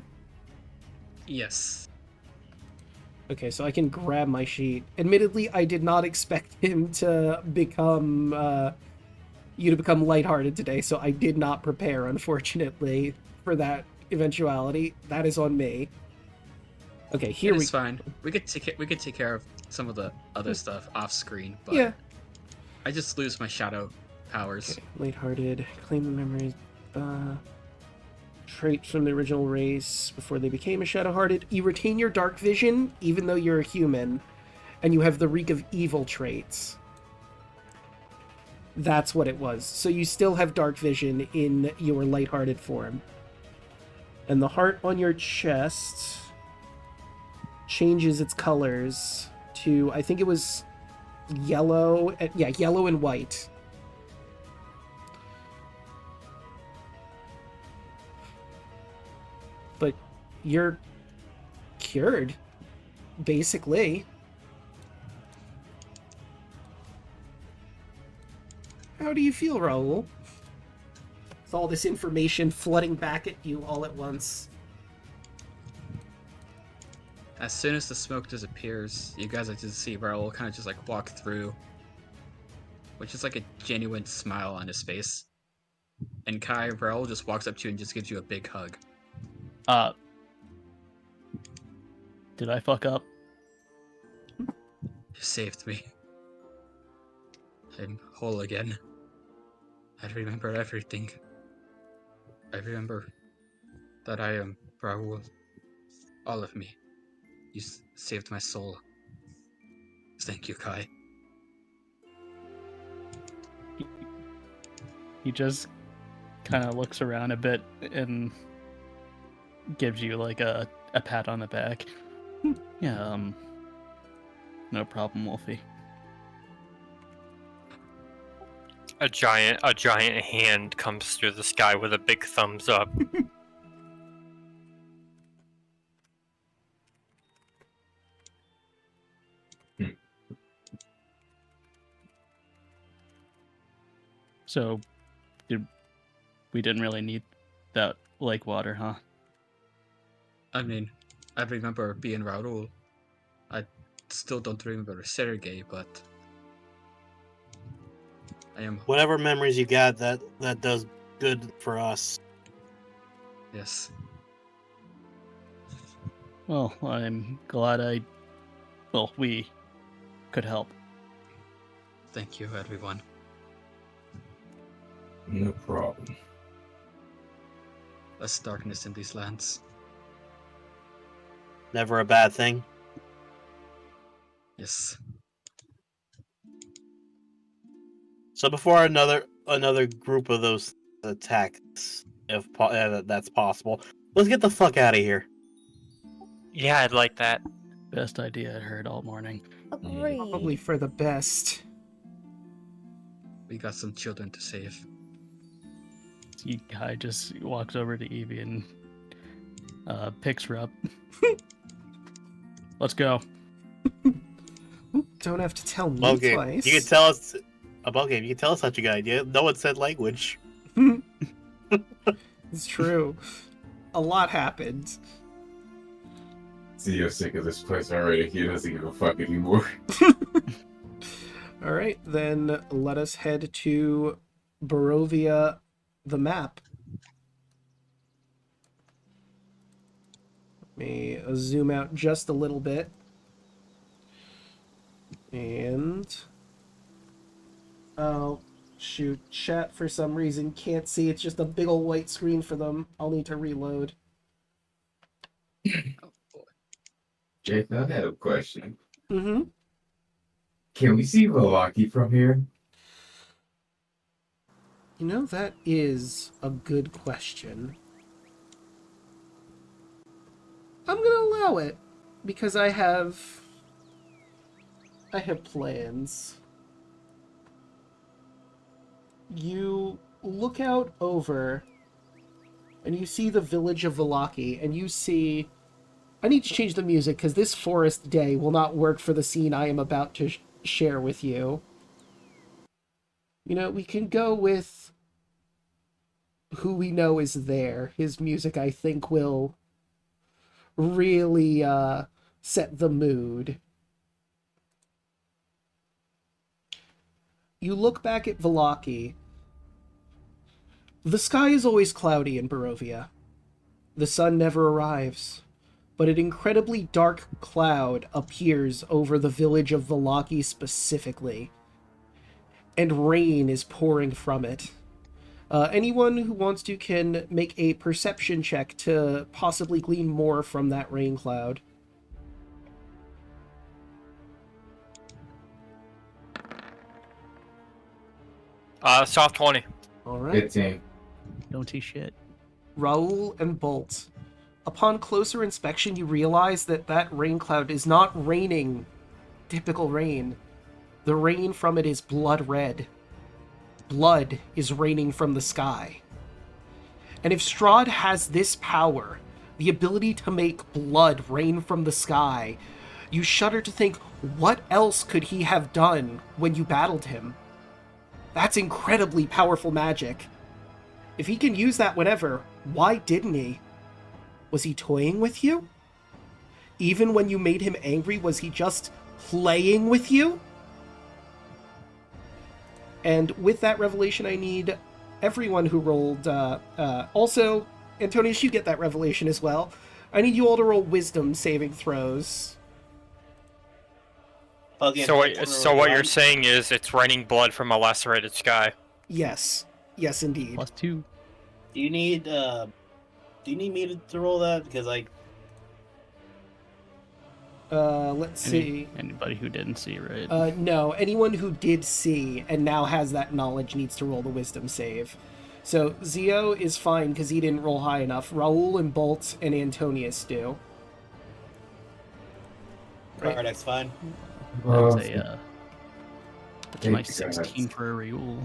Yes. Okay, so I can grab my sheet. Admittedly, I did not expect him to become... you to become lighthearted today, so I did not prepare, unfortunately, for that eventuality. That is on me. Okay, here It's fine. We could take care of some of the other stuff off screen, but Yeah. I just lose my shadow powers. Okay, lighthearted, claim the memories, traits from the original race before they became a shadow-hearted. You retain your dark vision, even though you're a human, and you have the reek of evil traits. That's what it was. So you still have dark vision in your lighthearted form. And the heart on your chest changes its colors to, I think it was yellow. Yeah, yellow and white. But you're cured, basically. How do you feel, Raoul? With all this information flooding back at you all at once. As soon as the smoke disappears, you guys just see Raoul kind of just like walk through, which is like a genuine smile on his face. And Kai, Raoul just walks up to you and just gives you a big hug. Did I fuck up? You saved me. I'm whole again. I remember everything. I remember that I am Raoul. All of me. You saved my soul. Thank you, Kai. He just kind of looks around a bit and gives you like a pat on the back. Yeah, no problem, Wolfie. A giant hand comes through the sky with a big thumbs up. So, we didn't really need that lake water, huh? I mean, I remember being Raoul. I still don't remember Sergei, but I am. Whatever memories you got, that does good for us. Yes. Well, I'm glad we could help. Thank you, everyone. No problem. Less darkness in these lands. Never a bad thing. Yes. So before another group of those attacks, if that's possible, let's get the fuck out of here. Yeah, I'd like that. Best idea I'd heard all morning. Agreed. Probably for the best. We got some children to save. Guy just walks over to Evie and picks her up. Let's go. Don't have to tell me Okay, twice. you can tell us about game. You can tell us such a good idea. No one said language. It's true. A lot happened. Theo's sick of this place already. He doesn't give a fuck anymore. All right, then let us head to Barovia, the map. Let me zoom out just a little bit. And... oh, shoot. Chat, for some reason, can't see. It's just a big ol' white screen for them. I'll need to reload. Jake, I had a question. Mm-hmm. Can we see Velaki from here? You know, that is a good question. I'm gonna allow it, because I have plans. You look out over, and you see the village of Velaki, and you see... I need to change the music, because this forest day will not work for the scene I am about to share with you. You know, we can go with who we know is there. His music, I think, will really set the mood. You look back at Velaki. The sky is always cloudy in Barovia. The sun never arrives, but an incredibly dark cloud appears over the village of Velaki specifically, and rain is pouring from it. Anyone who wants to can make a perception check to possibly glean more from that rain cloud. Soft 20. All right. 15. Don't see shit. Raoul and Bolt. Upon closer inspection, you realize that that rain cloud is not raining typical rain. The rain from it is blood red. Blood is raining from the sky. And if Strahd has this power, the ability to make blood rain from the sky, you shudder to think, what else could he have done when you battled him? That's incredibly powerful magic. If he can use that whenever, why didn't he? Was he toying with you? Even when you made him angry, was he just playing with you? And with that revelation, I need everyone who rolled... also, Antonius, you get that revelation as well. I need you all to roll wisdom saving throws. So what you're saying is it's raining blood from a lacerated sky. Yes. Yes, indeed. +2. Do you need me to roll that? Because Let's see. Anybody who didn't see, right? No, anyone who did see and now has that knowledge needs to roll the wisdom save. So Zio is fine because he didn't roll high enough. Raoul and Bolt and Antonius do. right. Kardak's fine. That's that's my Thank you, 16 guys. for a Raoul.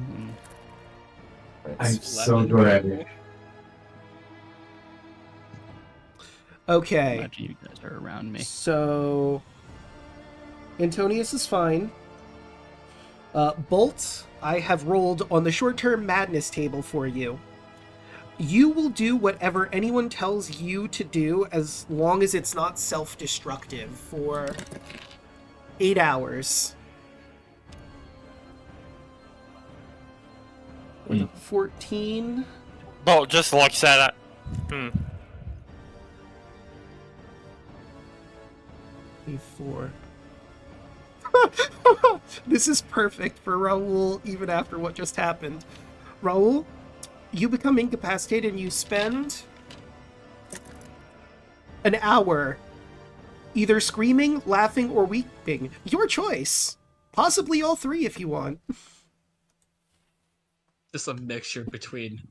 And I'm so glad. Okay. imagine you guys are around me. So Antonius is fine. Bolt, I have rolled on the short-term madness table for you. You will do whatever anyone tells you to do as long as it's not self-destructive for 8 hours. With a 14. Bolt just looks at it. A4. This is perfect for Raoul, even after what just happened. Raoul, you become incapacitated and you spend an hour either screaming, laughing, or weeping. Your choice. Possibly all three if you want. Just a mixture between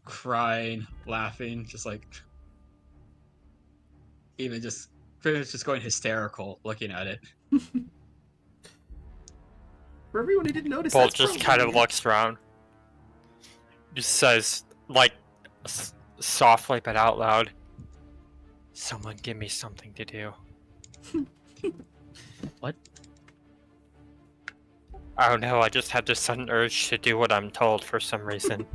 crying, laughing, just like even just pretty much just going hysterical looking at it. For everyone who didn't notice, Bolt that's just probably kind of weird. looks around. Just says, like, softly but out loud, "Someone give me something to do." What? I don't know, I just had this sudden urge to do what I'm told for some reason.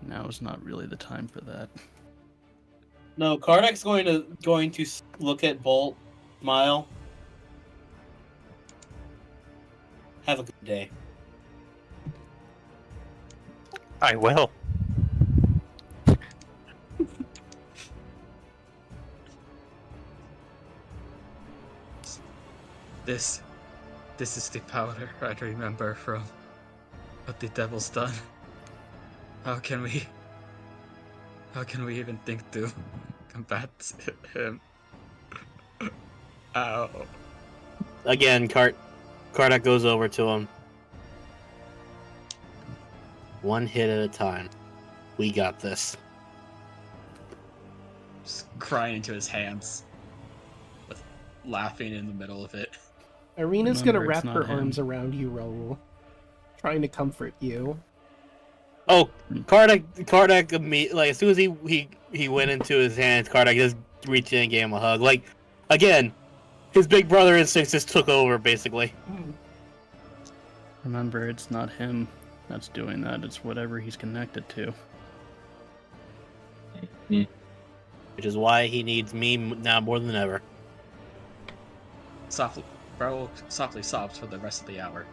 Now is not really the time for that. No, Kardak's going to look at Bolt, smile. Have a good day. I will. This is the powder I remember from what the devil's done. How can we even think to combat him? Ow. Again, Kardak goes over to him. One hit at a time. We got this. Just crying into his hands. With laughing in the middle of it. Irina's gonna Remember, it's wrap her not him. arms around you, Raoul. Trying to comfort you. Oh, Kardak like as soon as he went into his hands, Kardak just reached in and gave him a hug. Like, again, his big brother instincts just took over, basically. Remember, it's not him that's doing that. It's whatever he's connected to. Which is why he needs me now more than ever. Raoul softly sobs for the rest of the hour.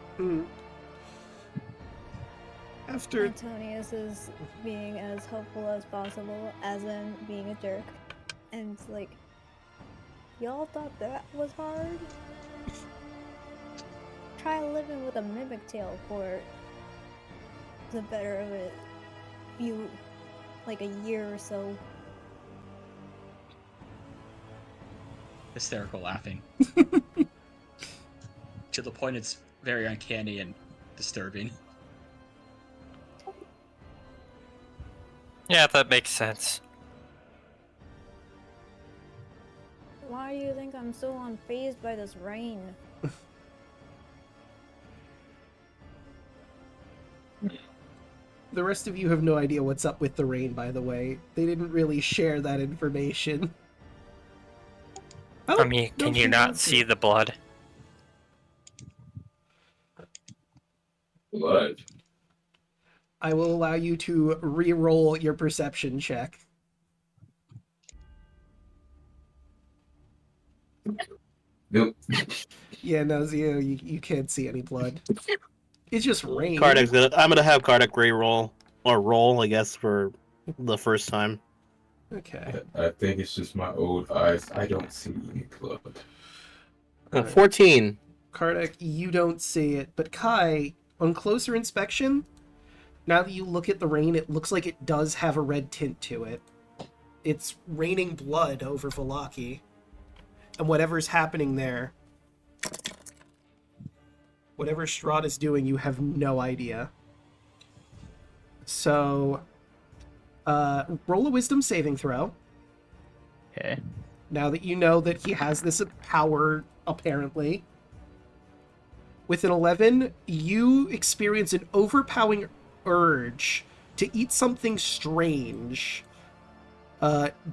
After Antonius is being as helpful as possible, as in being a jerk. And it's like, y'all thought that was hard? Try living with a mimic tail for the better of it. Like a year or so. Hysterical laughing. To the point it's very uncanny and disturbing. Yeah, that makes sense. Why do you think I'm so unfazed by this rain? the rest of you have no idea what's up with the rain, by the way. They didn't really share that information. I mean, can you not see the blood? Blood. I will allow you to re-roll your perception check. Nope. Yeah, no, Zio, you can't see any blood. It's just rain. I'm gonna have Kardak re-roll or roll, I guess, for the first time. Okay. I think it's just my old eyes. I don't see any blood. 14. Kardak, you don't see it, but Kai, on closer inspection, now that you look at the rain, it looks like it does have a red tint to it. It's raining blood over Valaki. And whatever's happening there, whatever Strahd is doing, you have no idea. So, roll a wisdom saving throw. Okay. Now that you know that he has this power, apparently. With an 11, you experience an overpowering urge to eat something strange.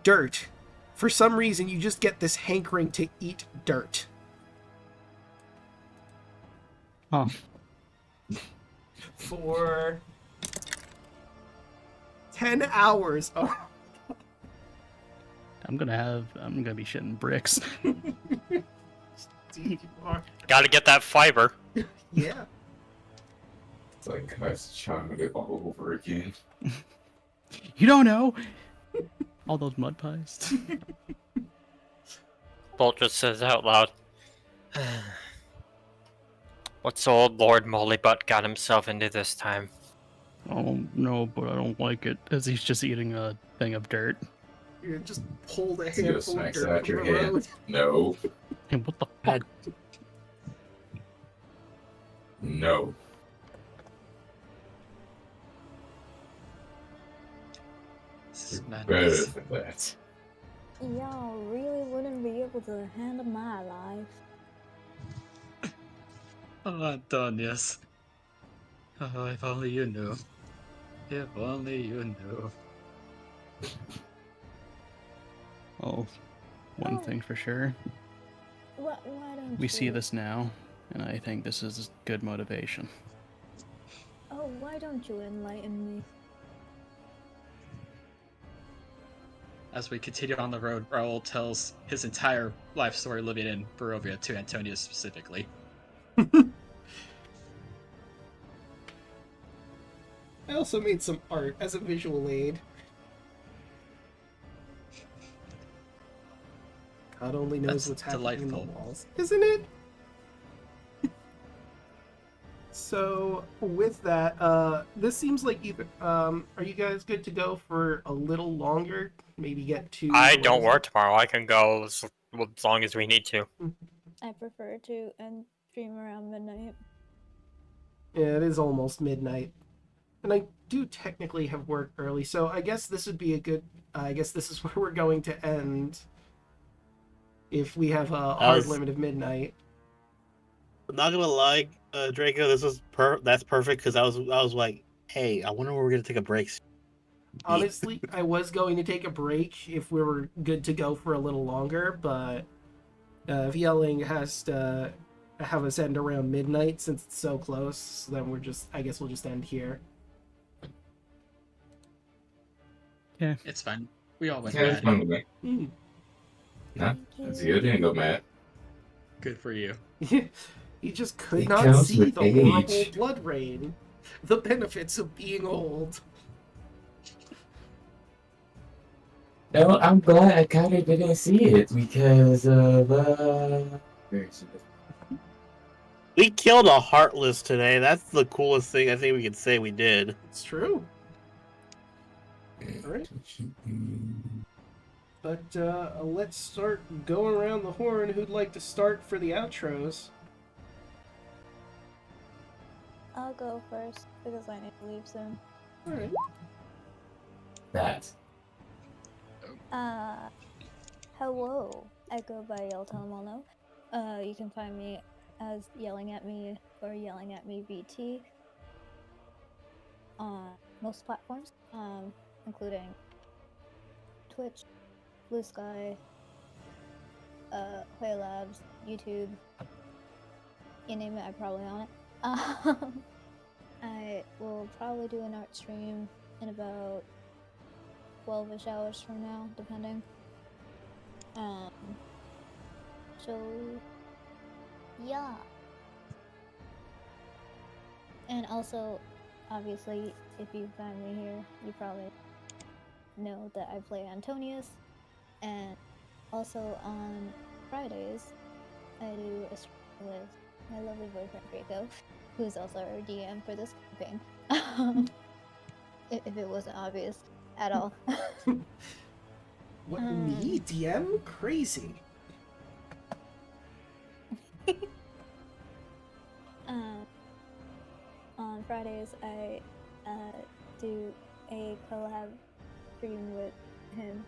Dirt. For some reason, you just get this hankering to eat dirt. Oh. For 10 hours. Oh. I'm gonna be shitting bricks. You are. Gotta get that fiber. Yeah. It's like I was trying to get all over again. You don't know. All those mud pies. Bolt just says out loud. What's old Lord Mollybutt got himself into this time? Oh no, but I don't like it. As he's just eating a thing of dirt. You just pulled a Zio handful of smacks dirt out from your the hand. road. No. And what the fuck? No. This is Better madness. than that. Y'all really wouldn't be able to handle my life. Oh, Antonius. Oh, if only you knew. If only you knew. Oh, one Oh. thing for sure. Why don't We see you- this now, and I think this is good motivation. Oh, why don't you enlighten me? As we continue on the road, Raoul tells his entire life story living in Barovia to Antonius specifically. I also made some art as a visual aid. God only knows That's what's happening in the delightful. walls, isn't it? So, with that, this seems like either. Are you guys good to go for a little longer? Maybe get to. I don't work tomorrow. I can go as long as we need to. I prefer to end stream around midnight. Yeah, it is almost midnight. And I do technically have work early, so I guess this would be a good. I guess this is where we're going to end. If we have a hard limit of midnight. I'm not gonna lie, Draco, this was that's perfect because I was like, hey, I wonder where we're gonna take a break. Honestly, I was going to take a break if we were good to go for a little longer, but if yelling has to have us end around midnight since it's so close, then I guess we'll just end here. It's fine. We all went Yeah, it's mad. fun with me. Hmm. Nah, Thank Zio didn't go mad. Good for you. He just could It not comes see with the horrible age. blood rain. The benefits of being old. No, I'm glad I kind of didn't see it because of We killed a heartless today. That's the coolest thing I think we could say we did. It's true. Alright. But let's start going around the horn. Who'd like to start for the outros? I'll go first because I need to leave soon. Alright. that. Hello. I go by Yeltelmono. You can find me as Yelling at Me or Yelling at Me VT on most platforms, including Twitch, Blue Sky, Play Labs, YouTube. You name it, I'm probably on it. I will probably do an art stream in about 12-ish hours from now, depending. So yeah. And also, obviously, if you find me here, you probably know that I play Antonius. And also on Fridays, I do a stream with my lovely boyfriend Draco, who's also our DM for this campaign. If it wasn't obvious at all. What, me? DM? Crazy. On Fridays, I do a collab stream with him.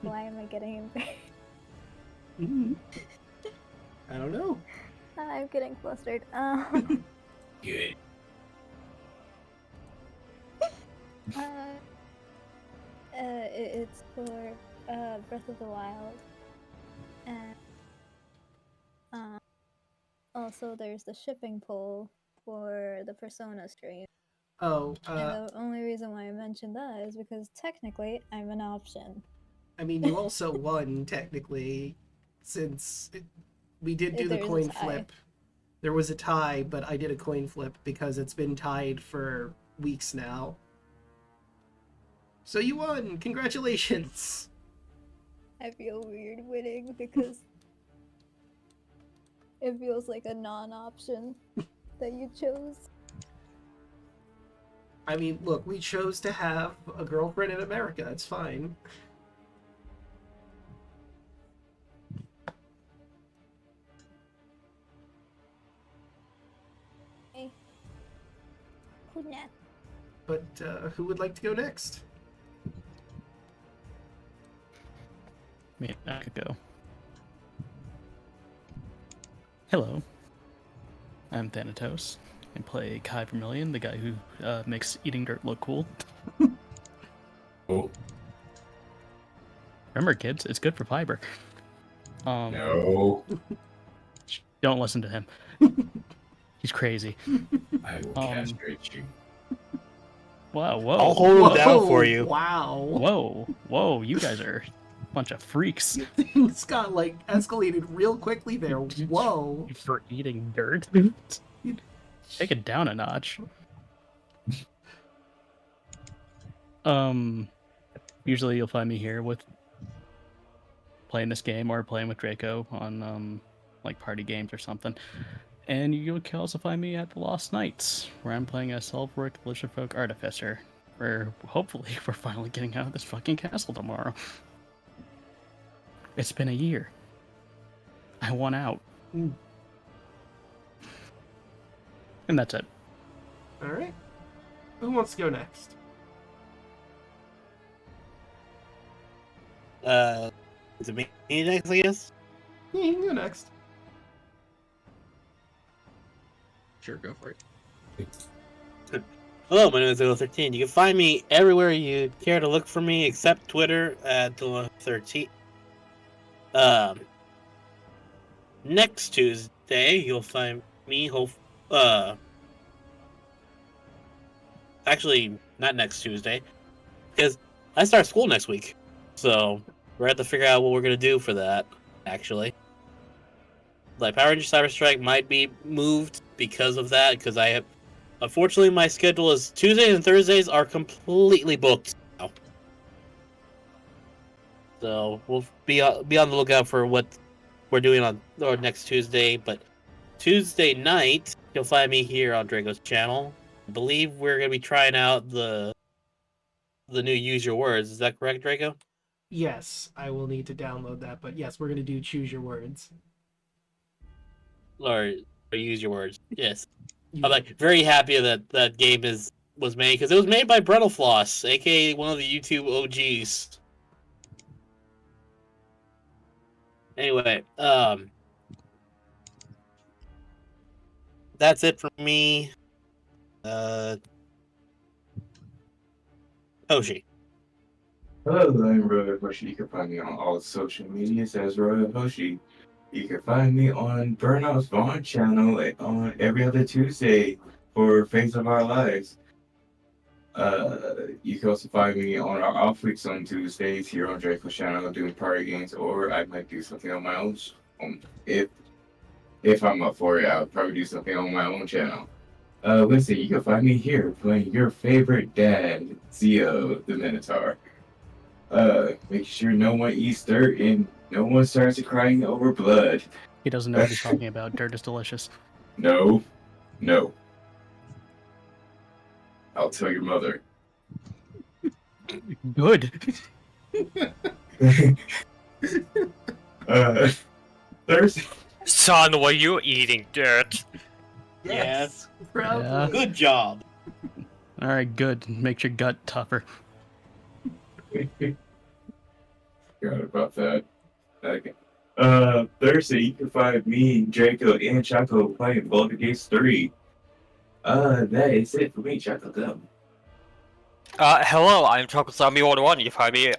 Why am I getting him? I don't know. I'm getting flustered. Good. It's for Breath of the Wild, and also there's the shipping poll for the Persona stream. Oh, And the only reason why I mentioned that is because technically I'm an option. I mean, you also won, technically, since we did do the There's a coin tie. flip. There was a tie, but I did a coin flip because it's been tied for weeks now. So you won! Congratulations! I feel weird winning because it feels like a non-option that you chose. I mean, look, we chose to have a girlfriend in America. It's fine. Hey. Good nap. But who would like to go next? I mean, I could go. Hello. I'm Thanatos. I play Kai Vermillion, the guy who makes eating dirt look cool. Oh, Remember, kids, it's good for fiber. no. Don't listen to him. He's crazy. I will castrate you. Wow, whoa. I'll hold him down for you. Wow. Whoa, you guys are a bunch of freaks. Things got, like, escalated real quickly there. Whoa. For eating dirt? Take it down a notch. Usually you'll find me here with playing this game or playing with Draco on like party games or something. And you can also find me at the Lost Knights, where I'm playing a Selvoric Lizardfolk Artificer, where hopefully we're finally getting out of this fucking castle tomorrow. It's been a year. I want out. Mm. And that's it. Alright. Who wants to go next? Is it me next, I guess? Yeah, you can go next. Sure, go for it. Hello, my name is 013. You can find me everywhere you care to look for me, except Twitter at 13. Next Tuesday, you'll find me. Actually, not next Tuesday, because I start school next week. So we're going to have to figure out what we're going to do for that, actually. Like, Power Ranger Cyber Strike might be moved because of that, because I have... Unfortunately, my schedule is Tuesdays and Thursdays are completely booked now. So we'll be on the lookout for what we're doing on or next Tuesday. But Tuesday night, you'll find me here on Draco's channel. I believe we're going to be trying out the new Use Your Words. Is that correct, Draco? Yes, I will need to download that, but yes, we're going to do Choose Your Words. Or Use Your Words. Yes. I'm like very happy that game was made because it was made by Brettlefloss, aka one of the YouTube OGs. Anyway, that's it for me. Hoshi. Hello, I'm Royal Hoshi. You can find me on all social medias as Royal Hoshi. You can find me on Burnout's Vaughn channel on every other Tuesday for Phase of Our Lives. You can also find me on our off weeks on Tuesdays here on Draco's channel doing party games, or I might do something on my own. If I'm up for it, I'll probably do something on my own channel. Wednesday, you can find me here playing your favorite dad, Zio the Minotaur. Make sure no one eats dirt and no one starts crying over blood. He doesn't know what he's talking about. Dirt is delicious. No. I'll tell your mother. Good. Thursday. Son, were you eating dirt? Yes. Probably. Yeah. Good job. All right, good. Makes your gut tougher. Forgot about that. Okay. Thursday, you can find me, Draco, and Chaco playing Baldur's Gate 3. That is it for me, Chaco. Go. Hello, I'm Chocolate Zombie 101. You find me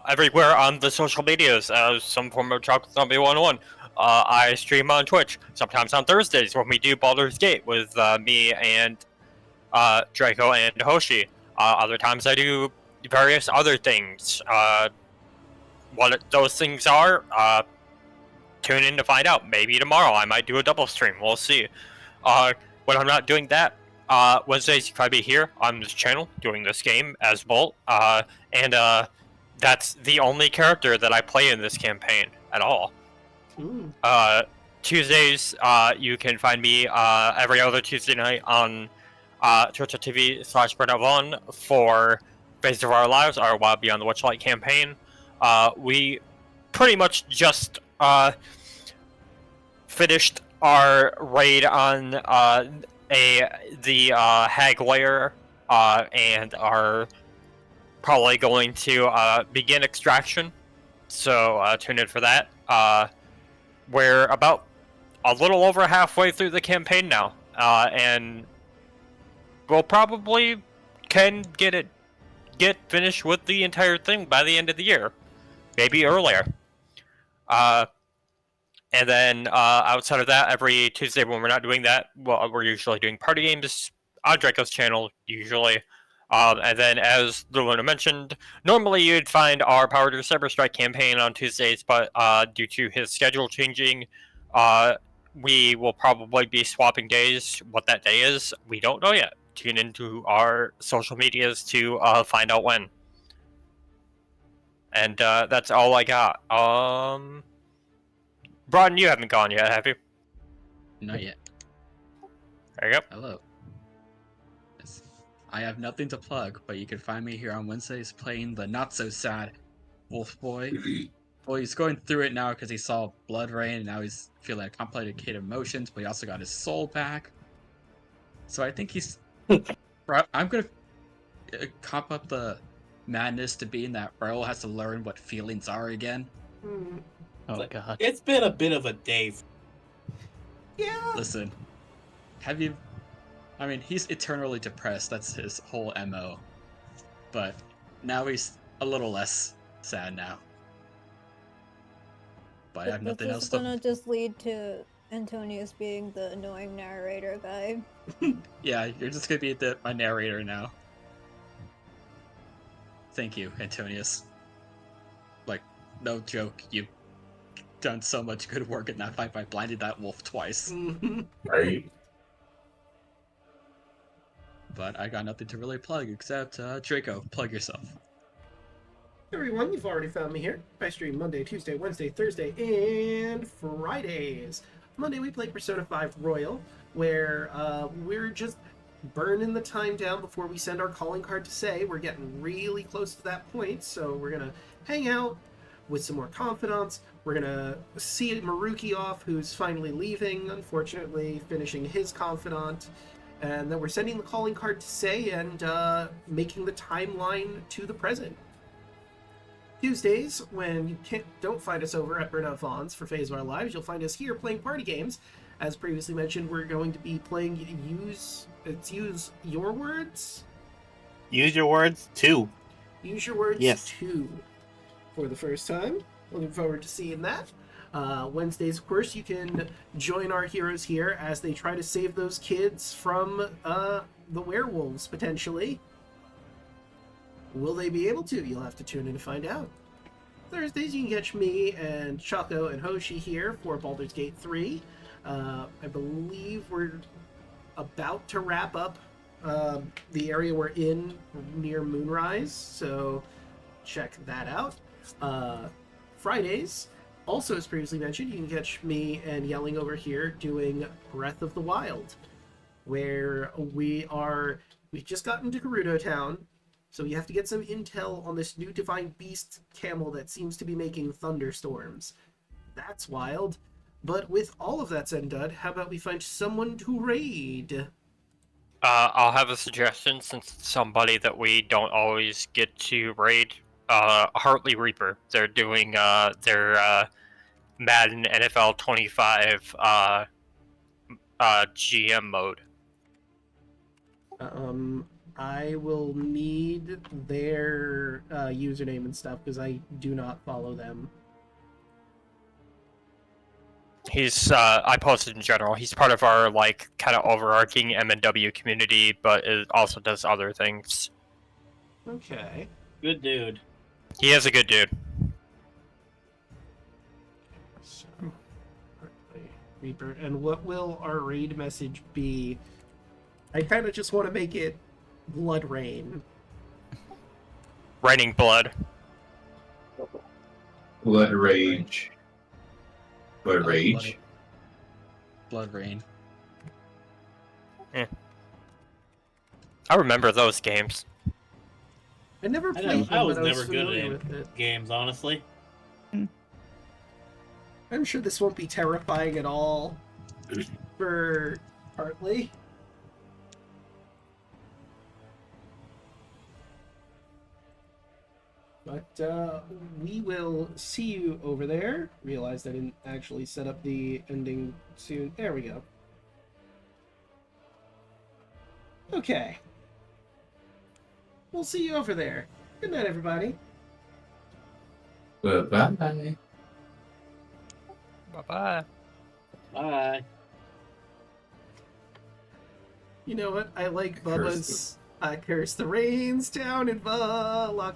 everywhere on the social medias as some form of Chocolate Zombie 101. I stream on Twitch, sometimes on Thursdays when we do Baldur's Gate with me and Draco and Hoshi. Other times I do various other things. What those things are, tune in to find out. Maybe tomorrow I might do a double stream. We'll see. When I'm not doing that, Wednesdays you can find me here on this channel doing this game as Bolt. And that's the only character that I play in this campaign at all. Ooh. Tuesdays, you can find me every other Tuesday night on twitch.tv/BurnoutVon for Phase of Our Lives, our Wild Beyond the Witchlight campaign. We pretty much just finished our raid on the Hag Lair and are probably going to begin extraction. So tune in for that. We're about a little over halfway through the campaign now, and we'll probably can get finished with the entire thing by the end of the year, maybe earlier. And then outside of that, every Tuesday when we're not doing that, well, we're usually doing party games on Draco's channel, usually. And then, as Daluna mentioned, normally you'd find our Power to Cyber Strike campaign on Tuesdays, but due to his schedule changing, we will probably be swapping days. What that day is, we don't know yet. Tune into our social medias to find out when. And that's all I got. Bron, you haven't gone yet, have you? Not yet. There you go. Hello. Yes. I have nothing to plug, but you can find me here on Wednesdays playing the not-so-sad Wolf Boy. Well, he's going through it now because he saw Blood Rain, and now he's feeling complicated emotions, but he also got his soul back. So I think he's... I'm going to cop up the madness to being that Raoul has to learn what feelings are again. Hmm. Oh, God. It's been a bit of a day. Yeah. Listen, have you... I mean, he's eternally depressed. That's his whole MO. But now he's a little less sad now. But I have nothing else This is to... gonna just lead to Antonius being the annoying narrator guy. Yeah, you're just gonna be my narrator now. Thank you, Antonius. Like, no joke, you've done so much good work in that fight by blinding that wolf twice. Right. But I got nothing to really plug except, Draco, plug yourself. Everyone, you've already found me here. I stream Monday, Tuesday, Wednesday, Thursday, and Fridays. Monday we play Persona 5 Royal, where we're just burning the time down before we send our calling card to say. We're getting really close to that point, so we're going to hang out with some more confidants. We're going to see Maruki off, who's finally leaving, unfortunately, finishing his confidant. And then we're sending the calling card to say and making the timeline to the present. Tuesdays, when you don't find us over at Burnout Vons for Phase of Our Lives, you'll find us here playing party games. As previously mentioned, we're going to be playing Use Your Words? Use your words, 2. Use Your Words Yes. 2 for the first time. Looking forward to seeing that. Wednesdays, of course, you can join our heroes here as they try to save those kids from the werewolves, potentially. Will they be able to? You'll have to tune in to find out. Thursdays, you can catch me and Choco and Hoshi here for Baldur's Gate 3. I believe we're about to wrap up the area we're in near Moonrise, so check that out. Fridays, also as previously mentioned, you can catch me and Yelling over here doing Breath of the Wild, where we've just gotten to Gerudo Town, so we have to get some intel on this new divine beast camel that seems to be making thunderstorms. That's wild. But with all of that said and done, how about we find someone to raid? I'll have a suggestion since it's somebody that we don't always get to raid. Hartley Reaper. They're doing their Madden NFL 25 GM mode. I will need their username and stuff because I do not follow them. He's I posted in general. He's part of our like kind of overarching M&W community, but it also does other things. Okay. Good dude. He is a good dude. So, Reaper. And what will our raid message be? I kind of just want to make it Blood Rain. Raining blood. Blood Rage. Blood Rage. Blood Rain. I remember those games. I never played them, I was but never good familiar at with it. games, honestly. I'm sure this won't be terrifying at all for Hartley. But we will see you over there. Realized I didn't actually set up the ending soon. There we go. Okay. We'll see you over there. Good night, everybody. Bye-bye. Bye-bye. Bye. You know what? I like Curse Bubba's Curse the Rains down in Lock